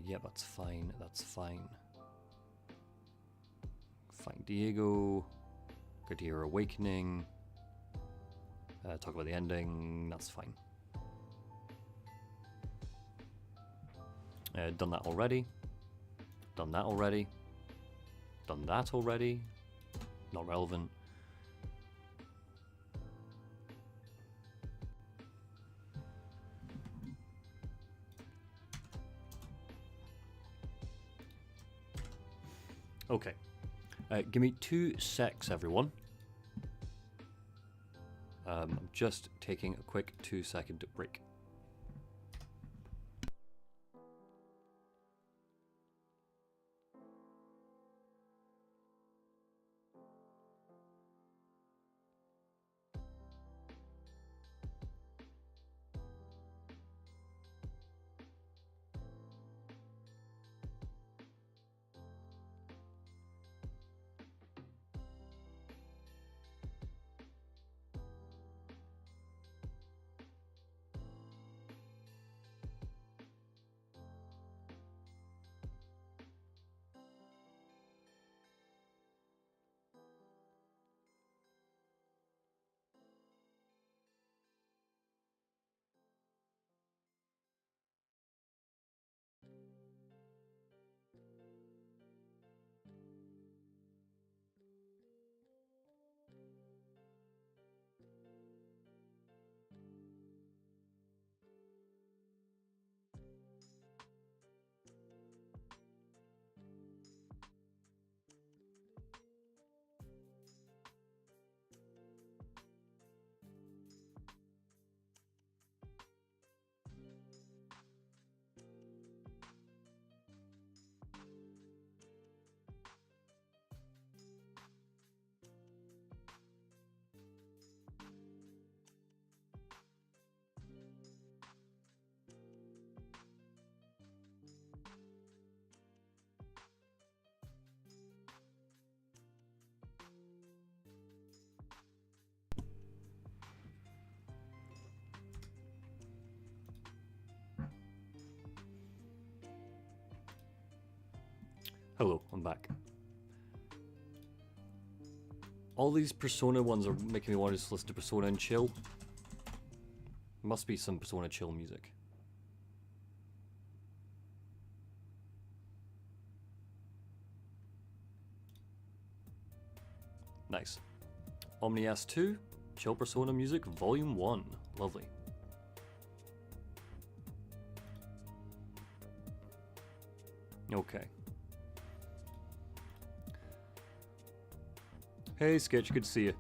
S1: Yeah, that's fine, that's fine. Find Diego. Good to hear Awakening. Talk about the ending, that's fine. Done that already. Done that already. Done that already. Not relevant. Okay. Give me 2 secs, everyone. I'm just taking a quick 2-second break. Hello, I'm back. All these Persona ones are making me want to just listen to Persona and chill. Must be some Persona chill music. Nice. Omni S2, Chill Persona Music, Volume 1. Lovely. Okay. Hey, Sketch, good to see you.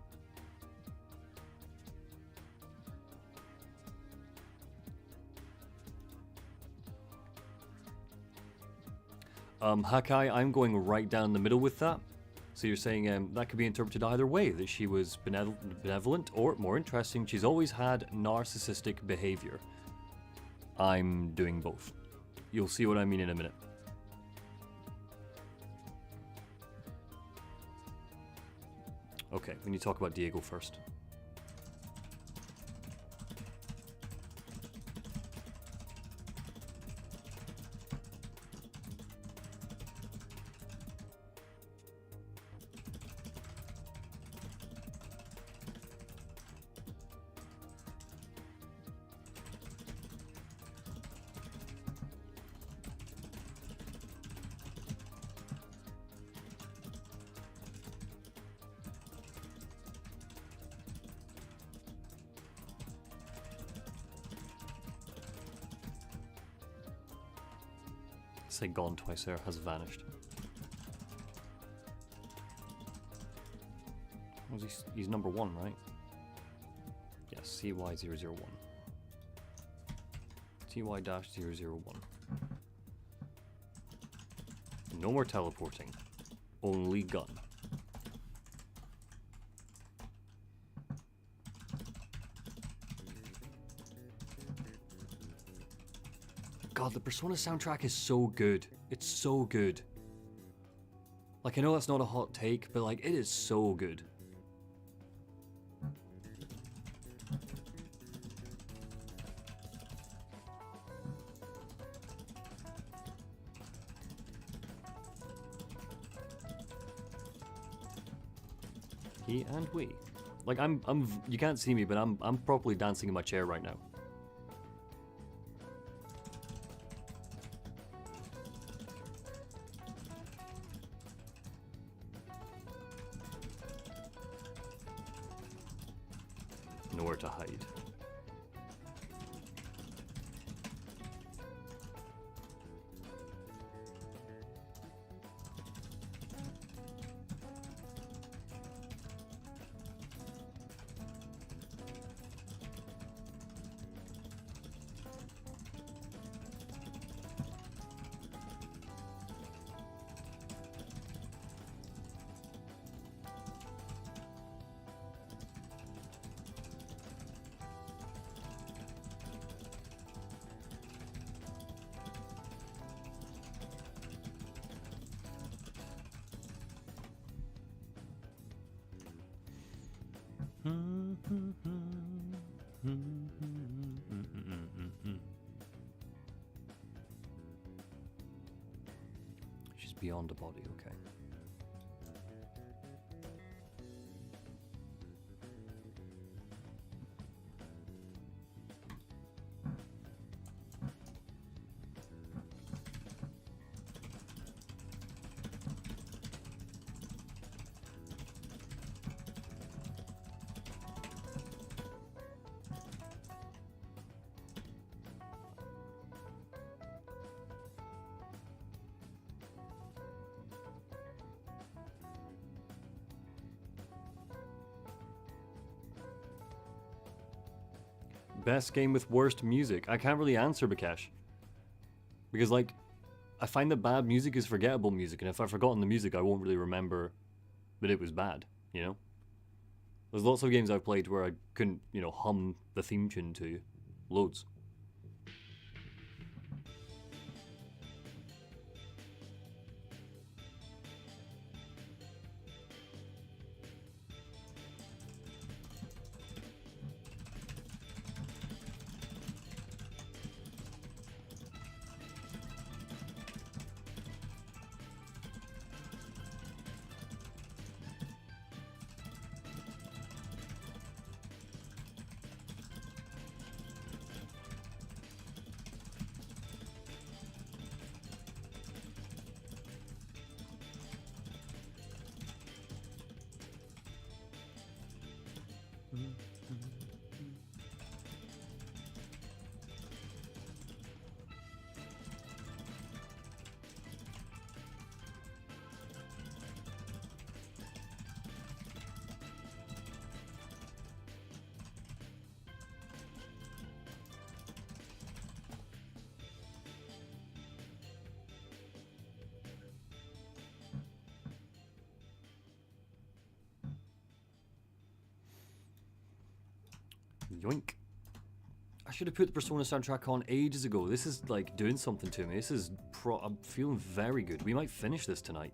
S1: Hakai, I'm going right down the middle with that. So you're saying that could be interpreted either way, that she was benevolent, or, more interesting, she's always had narcissistic behavior. I'm doing both. You'll see what I mean in a minute. Okay, we need to talk about Diego first. Say gone twice there, has vanished. He's number 1, right? Yes, CY001. TY-001. No more teleporting. Only gun. God, the Persona soundtrack is so good. It's so good. Like, I know that's not a hot take, but like, it is so good. He and we. Like, you can't see me, but I'm properly dancing in my chair right now. Nowhere to hide. She's beyond a body, okay. Best game with worst music? I can't really answer, Bakash. Because, like, I find that bad music is forgettable music, and if I've forgotten the music, I won't really remember that it was bad, you know? There's lots of games I've played where I couldn't, you know, hum the theme tune to. Loads. Yoink. I should have put the Persona soundtrack on ages ago. This is like doing something to me. This is I'm feeling very good. We might finish this tonight.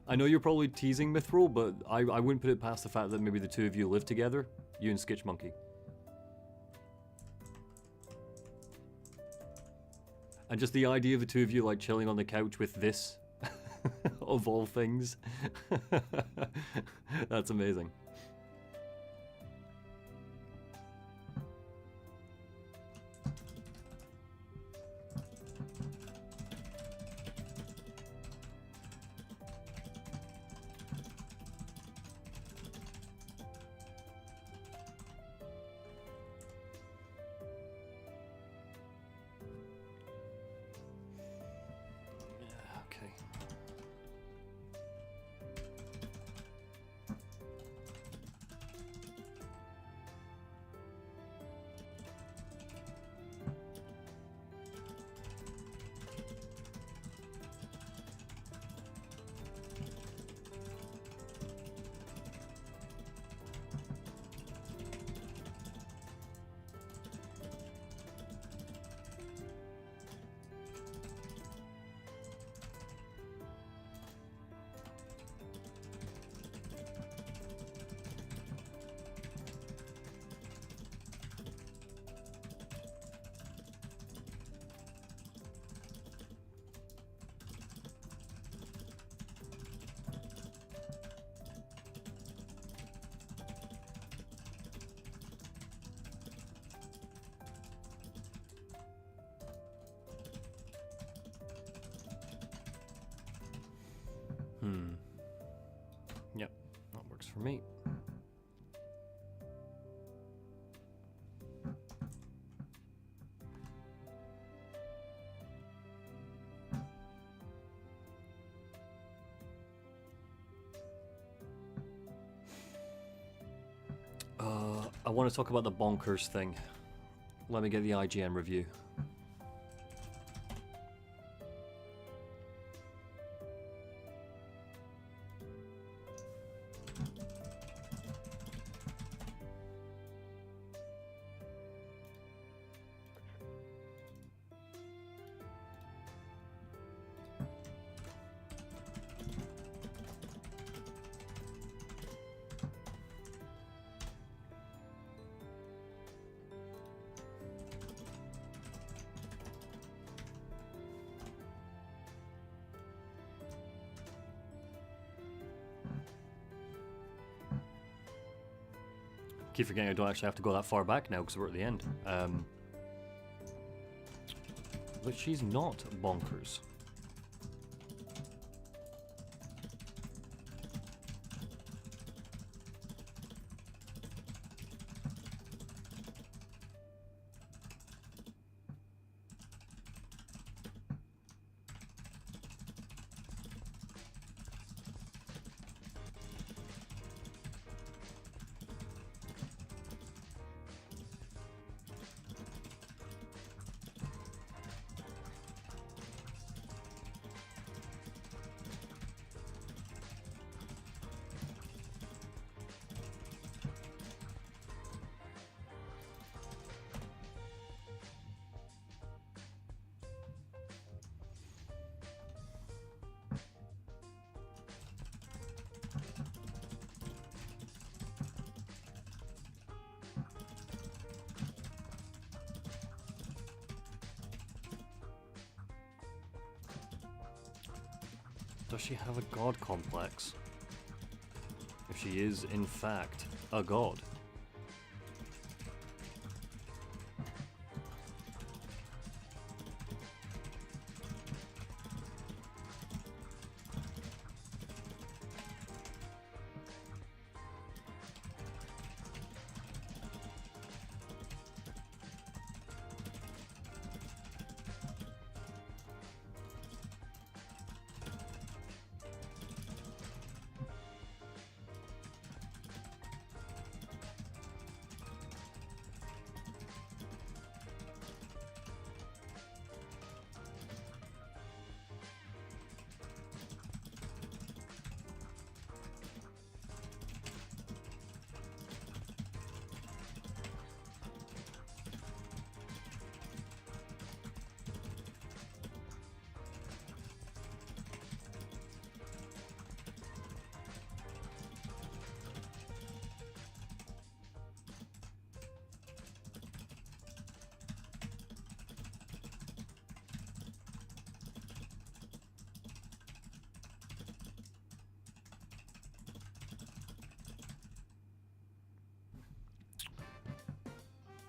S1: I know you're probably teasing Mithril, but I wouldn't put it past the fact that maybe the two of you live together. You and Skitch Monkey. And just the idea of the two of you like chilling on the couch with this, of all things. That's amazing. Yep, that works for me. I want to talk about the bonkers thing. Let me get the IGN review. Keep forgetting I don't actually have to go that far back now because we're at the end. But she's not bonkers. Does she have a god complex? If she is, in fact, a god.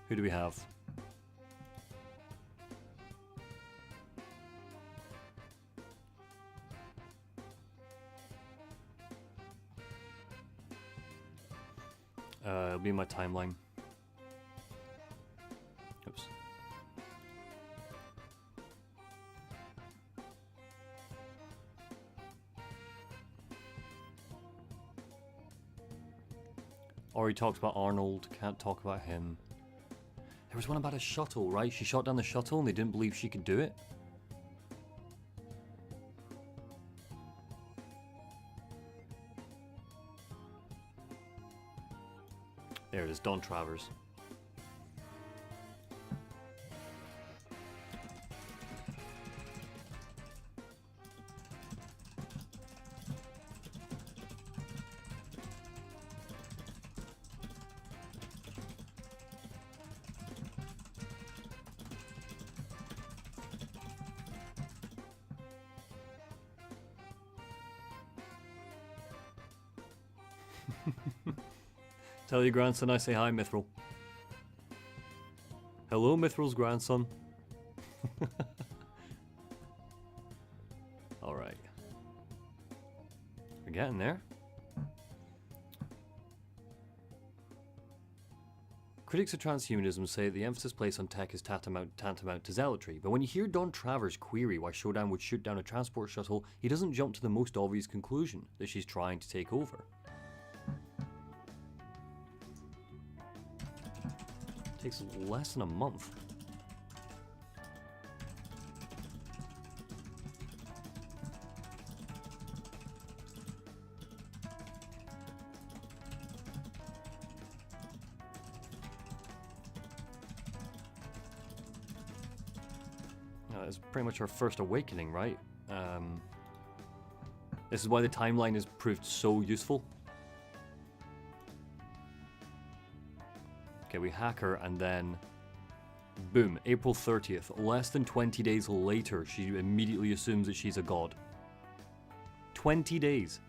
S1: Who do we have? It'll be in my timeline. Oops. Already talked about Arnold, can't talk about him. There was one about a shuttle, right? She shot down the shuttle and they didn't believe she could do it. There it is, Don Travers. Tell your grandson I say hi, Mithril. Hello, Mithril's grandson. Alright. We're getting there. Critics of transhumanism say the emphasis placed on tech is tantamount to zealotry, but when you hear Don Travers query why Shodan would shoot down a transport shuttle, he doesn't jump to the most obvious conclusion, that she's trying to take over. Takes less than a month. It's pretty much our first awakening, right? This is why the timeline has proved so useful. Okay, we hack her and then boom, April 30th. Less than 20 days later, she immediately assumes that she's a god. 20 days.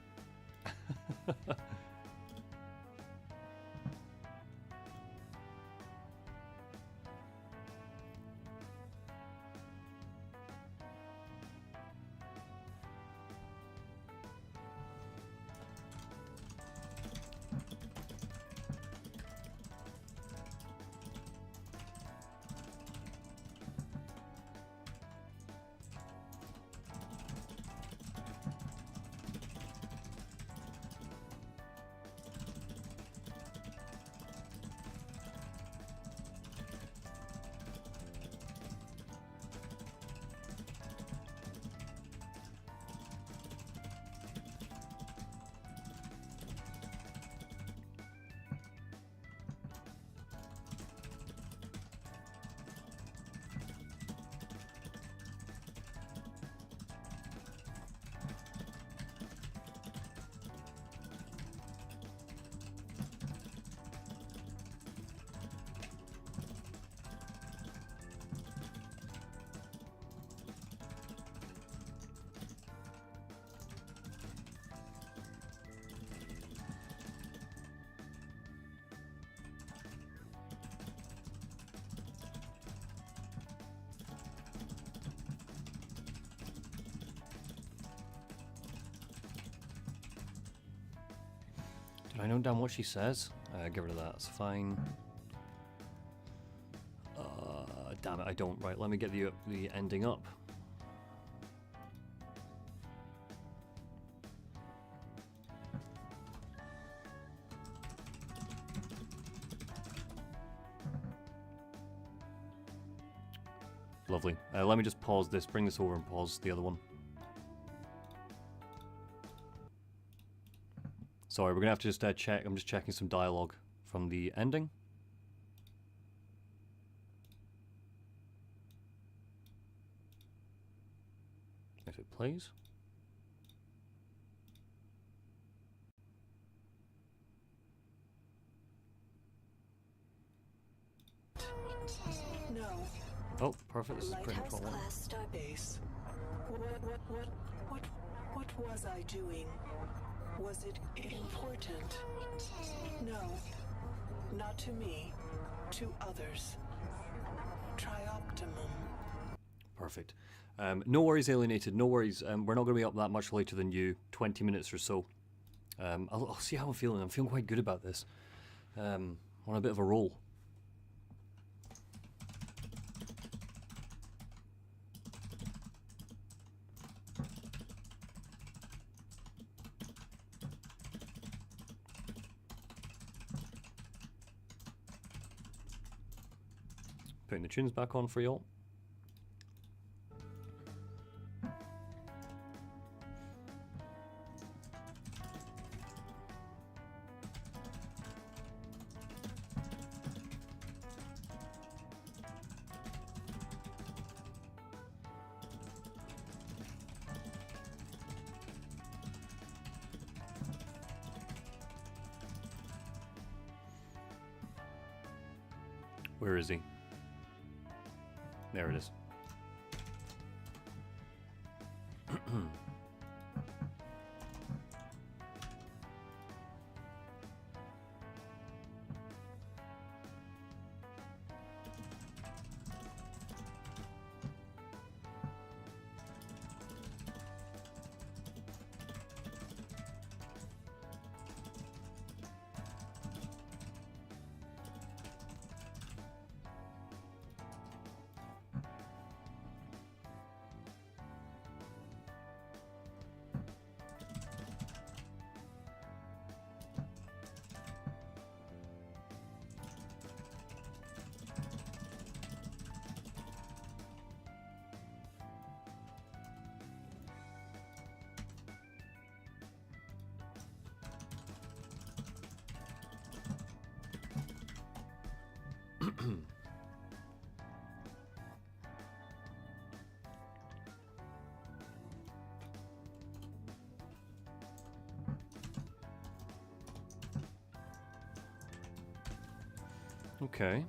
S1: Did I note down what she says? Get rid of that, it's fine. Damn it, I don't. Right, let me get the ending up. Lovely. Let me just pause this, bring this over and pause the other one. Sorry, we're gonna have to just check. I'm just checking some dialogue from the ending. If it plays.
S7: No.
S1: Oh, perfect. This is pretty much what I want.
S7: Lighthouse class starbase. What was I doing? Was it important? No. Not to me. To others. Trioptimum.
S1: Perfect. No worries, Alienated. No worries. We're not going to be up that much later than you. 20 minutes or so. I'll see how I'm feeling. I'm feeling quite good about this. On a bit of a roll. Putting the tunes back on for y'all. Where is he? There it is. Okay.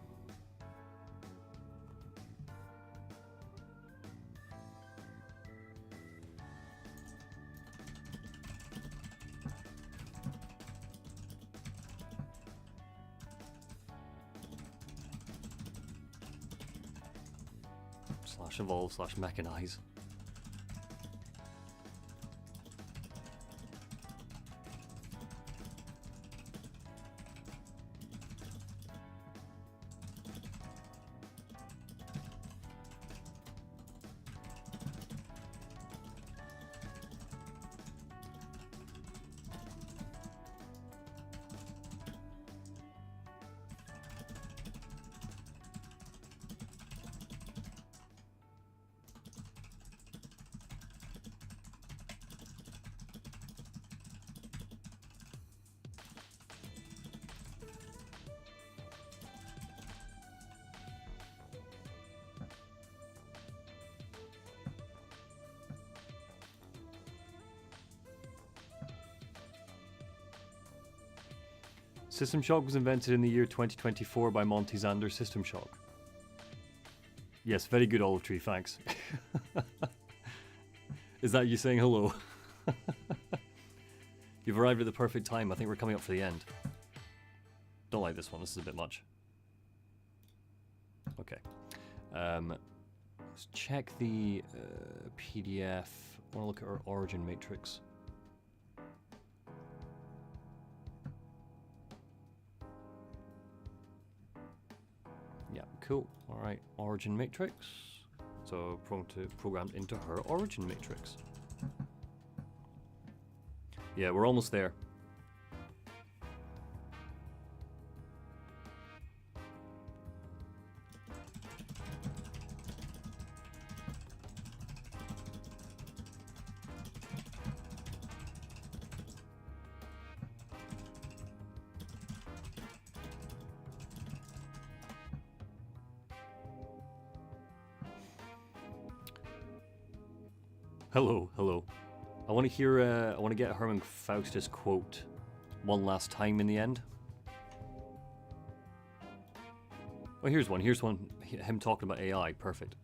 S1: /evolve /mechanize. System Shock was invented in the year 2024 by Monty Zander System Shock. Yes, very good, Olive Tree, thanks. Is that you saying hello? You've arrived at the perfect time. I think we're coming up for the end. Don't like this one. This is a bit much. Okay. Let's check the PDF. I want to look at our origin matrix. Cool. All right, origin matrix. So programmed into her origin matrix. Yeah, we're almost there. Hello, hello. I want to hear, I want to get Herman Faustus quote one last time in the end. Oh, here's one. Here's one. Him talking about AI. Perfect.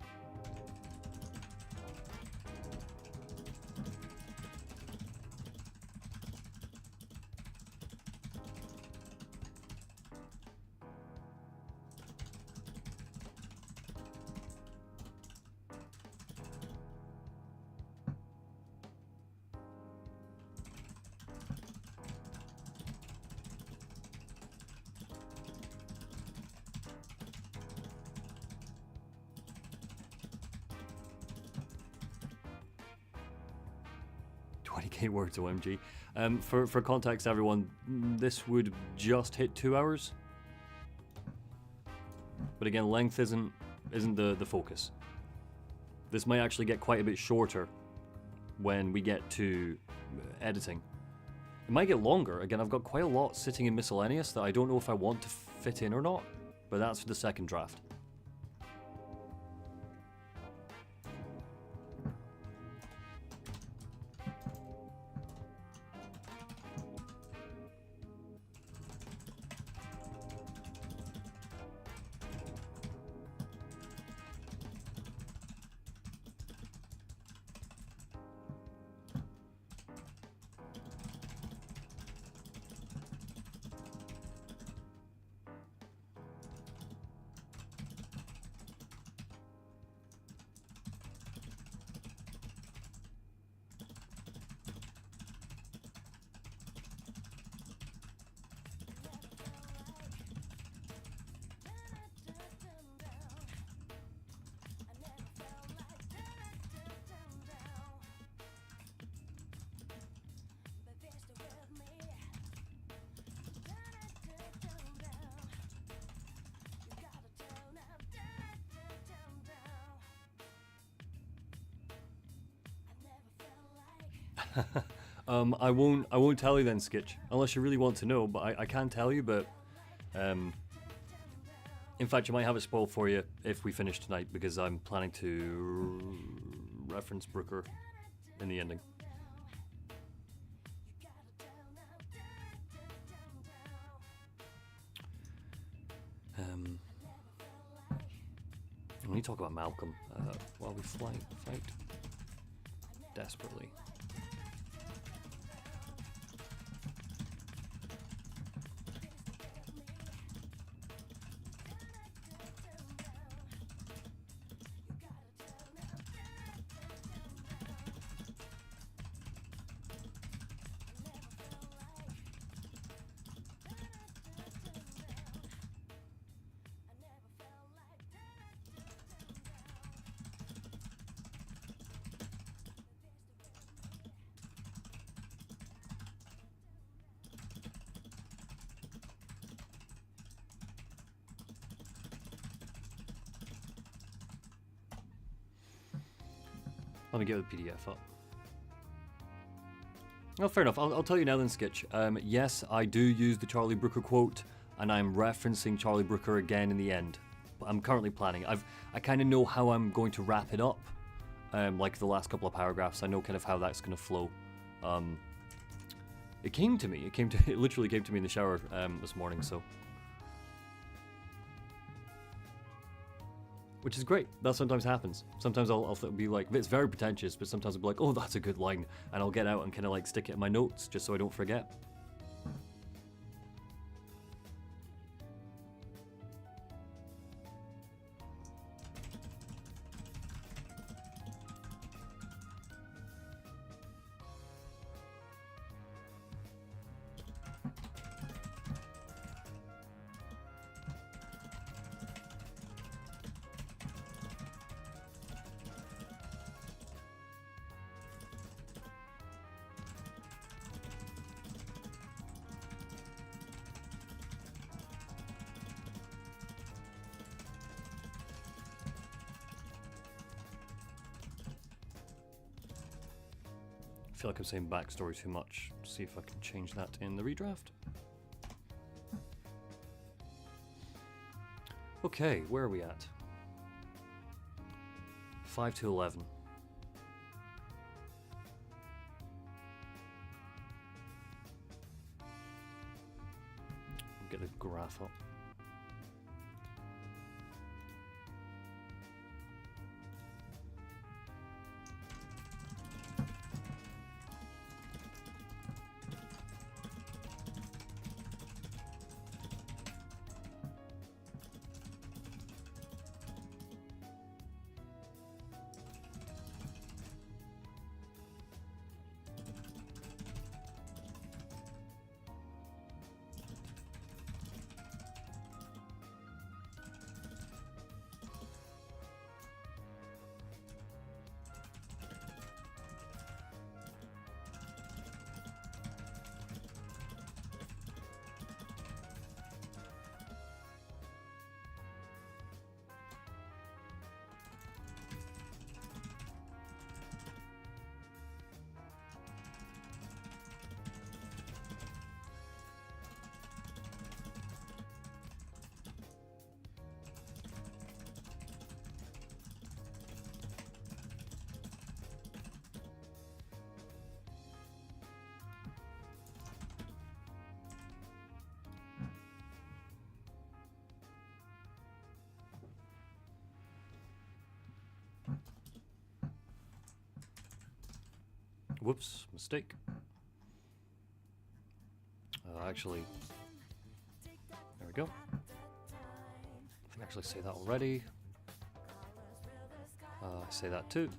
S1: Words, OMG. For context, everyone, this would just hit 2 hours. But again, length isn't the focus. This might actually get quite a bit shorter when we get to editing. It might get longer. Again, I've got quite a lot sitting in miscellaneous that I don't know if I want to fit in or not, but that's for the second draft. I won't tell you then, Skitch, unless you really want to know, but I can tell you, but in fact you might have it spoiled for you if we finish tonight, because I'm planning to reference Brooker in the ending. We need to talk about Malcolm while we fight desperately. Let me get the PDF up. Oh, fair enough. I'll tell you now then, Skitch. Yes, I do use the Charlie Brooker quote, and I'm referencing Charlie Brooker again in the end. But I'm currently planning. I kind of know how I'm going to wrap it up. Like the last couple of paragraphs, I know kind of how that's going to flow. It came to me. It literally came to me in the shower this morning. So. Which is great. That sometimes happens. Sometimes I'll be like, it's very pretentious, but sometimes I'll be like, oh, that's a good line. And I'll get out and kind of like stick it in my notes just so I don't forget. feel like I'm saying backstory too much. See if I can change that in the redraft. Okay, where are we at? 5 to 11. Get the graph up. Whoops, mistake. Actually, there we go. I can actually say that already. I say that too.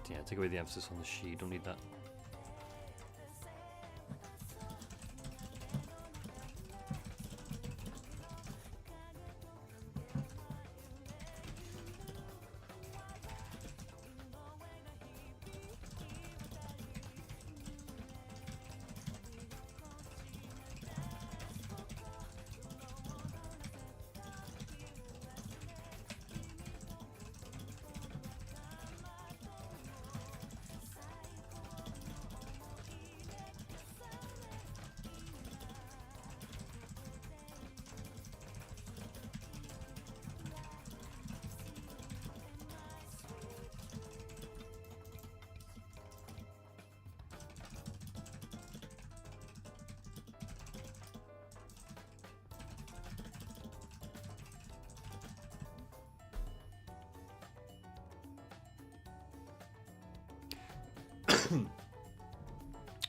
S1: Yeah, take away the emphasis on the she, don't need that.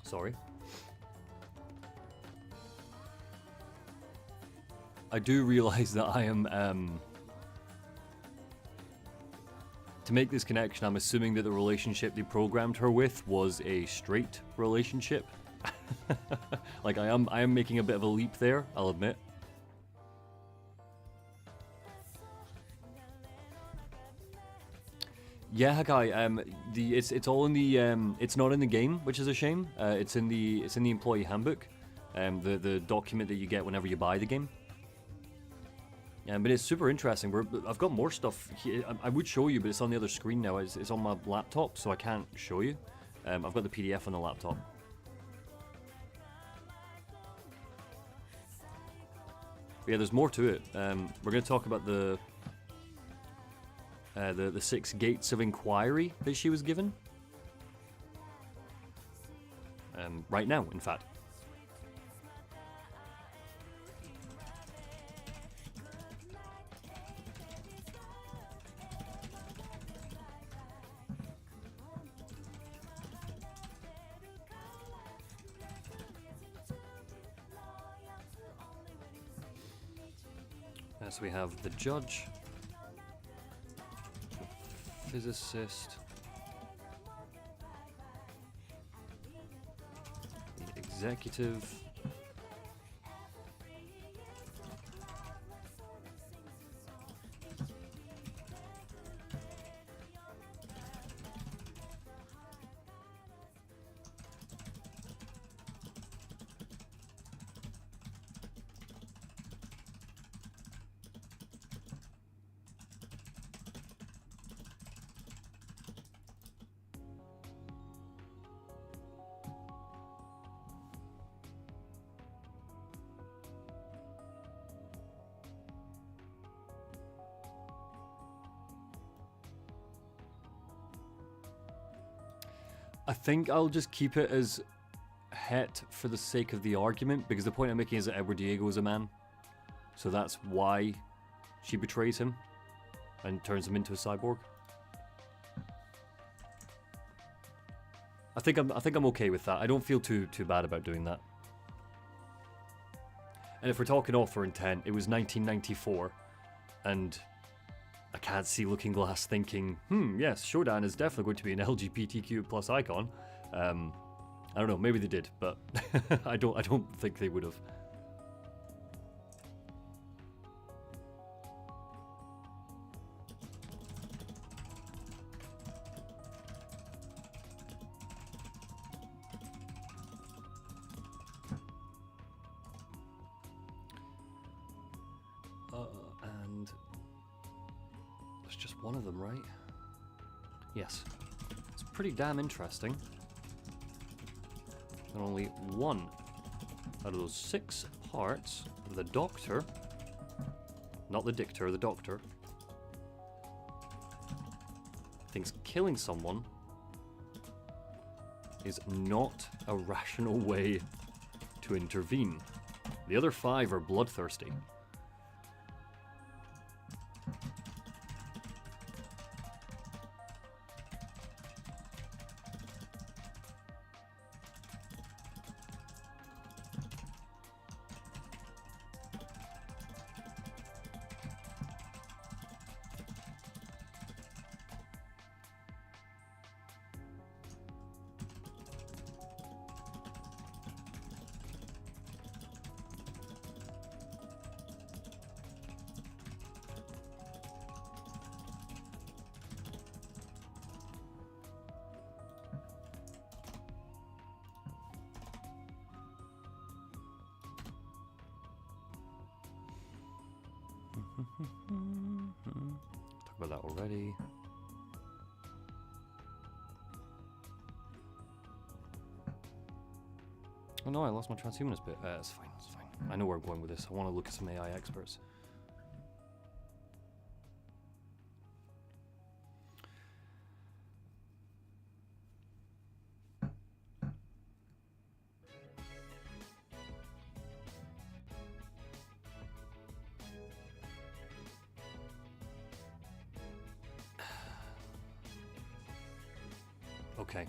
S1: Sorry. I do realize that I am, to make this connection, I'm assuming that the relationship they programmed her with was a straight relationship. Like I am making a bit of a leap there, I'll admit. Yeah, Hakai. It's all in the it's not in the game, which is a shame. It's in the employee handbook, the document that you get whenever you buy the game. But it's super interesting. I've got more stuff here. I would show you, but it's on the other screen now. It's on my laptop, so I can't show you. I've got the PDF on the laptop. But yeah, there's more to it. We're going to talk about the 6 gates of inquiry that she was given. Right now, in fact. So we have the judge, the physicist, the executive, I think I'll just keep it as Het for the sake of the argument, because the point I'm making is that Edward Diego is a man. So that's why she betrays him and turns him into a cyborg. I think I'm okay with that. I don't feel too bad about doing that. And if we're talking author intent, it was 1994, and I can't see Looking Glass thinking, yes, Shodan is definitely going to be an LGBTQ plus icon. I don't know, maybe they did, but I don't think they would have. And there's just one of them, right? Yes. It's pretty damn interesting. And only one out of those 6 parts of the Doctor, not the Dictor, the Doctor, thinks killing someone is not a rational way to intervene. The other 5 are bloodthirsty. Talk about that already. Oh no, I lost my transhumanist bit. It's fine, it's fine. I know where I'm going with this. I want to look at some AI experts. Okay.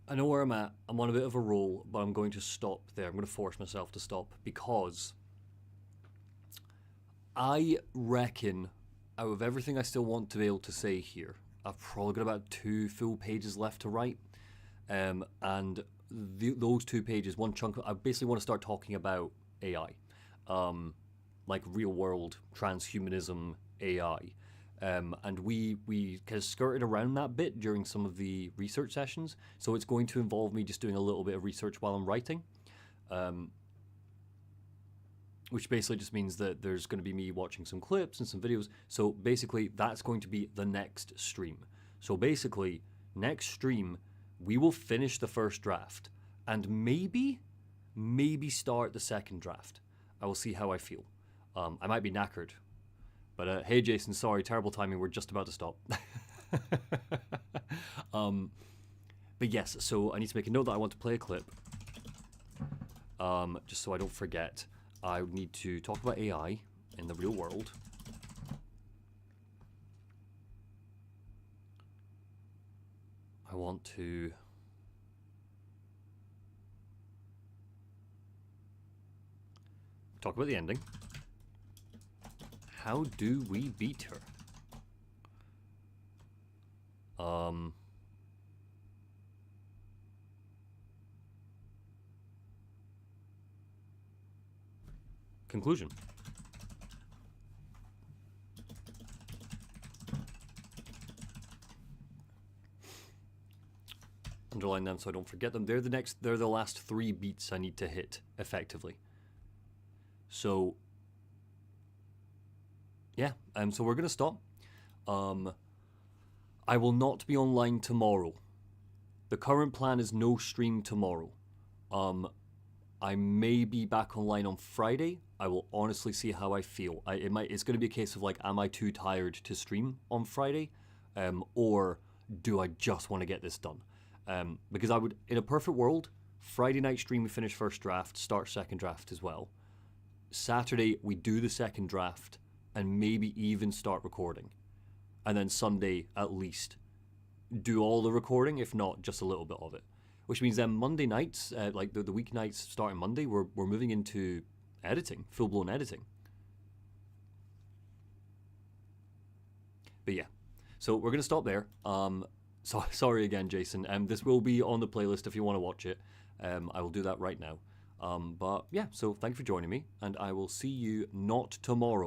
S1: I know where I'm at. I'm on a bit of a roll, but I'm going to stop there. I'm going to force myself to stop because I reckon out of everything I still want to be able to say here, I've probably got about 2 full pages left to write. And those 2 pages, one chunk, I basically want to start talking about AI. Like real world transhumanism AI. And we kind of skirted around that bit during some of the research sessions, so it's going to involve me just doing a little bit of research while I'm writing, which basically just means that there's going to be me watching some clips and some videos. So basically that's going to be the next stream. So basically next stream we will finish the first draft and maybe start the second draft. I will see how I feel. I might be knackered. But hey Jason, sorry, terrible timing, we're just about to stop. But yes, so I need to make a note that I want to play a clip. Just so I don't forget. I need to talk about AI in the real world. I want to... talk about the ending. How do we beat her? Conclusion. Underline them so I don't forget them. They're the last 3 beats I need to hit effectively. So yeah, so we're gonna stop. I will not be online tomorrow. The current plan is no stream tomorrow. I may be back online on Friday. I will honestly see how I feel. It's going to be a case of like, am I too tired to stream on Friday, or do I just want to get this done? Because I would, in a perfect world, Friday night stream we finish first draft, start second draft as well. Saturday we do the second draft and maybe even start recording, and then Sunday at least do all the recording, if not just a little bit of it. Which means then Monday nights, like the weeknights starting Monday, we're moving into editing, full-blown editing. But yeah, so we're going to stop there. So sorry again, Jason. This will be on the playlist if you want to watch it. I will do that right now. But yeah, so thank you for joining me, and I will see you not tomorrow.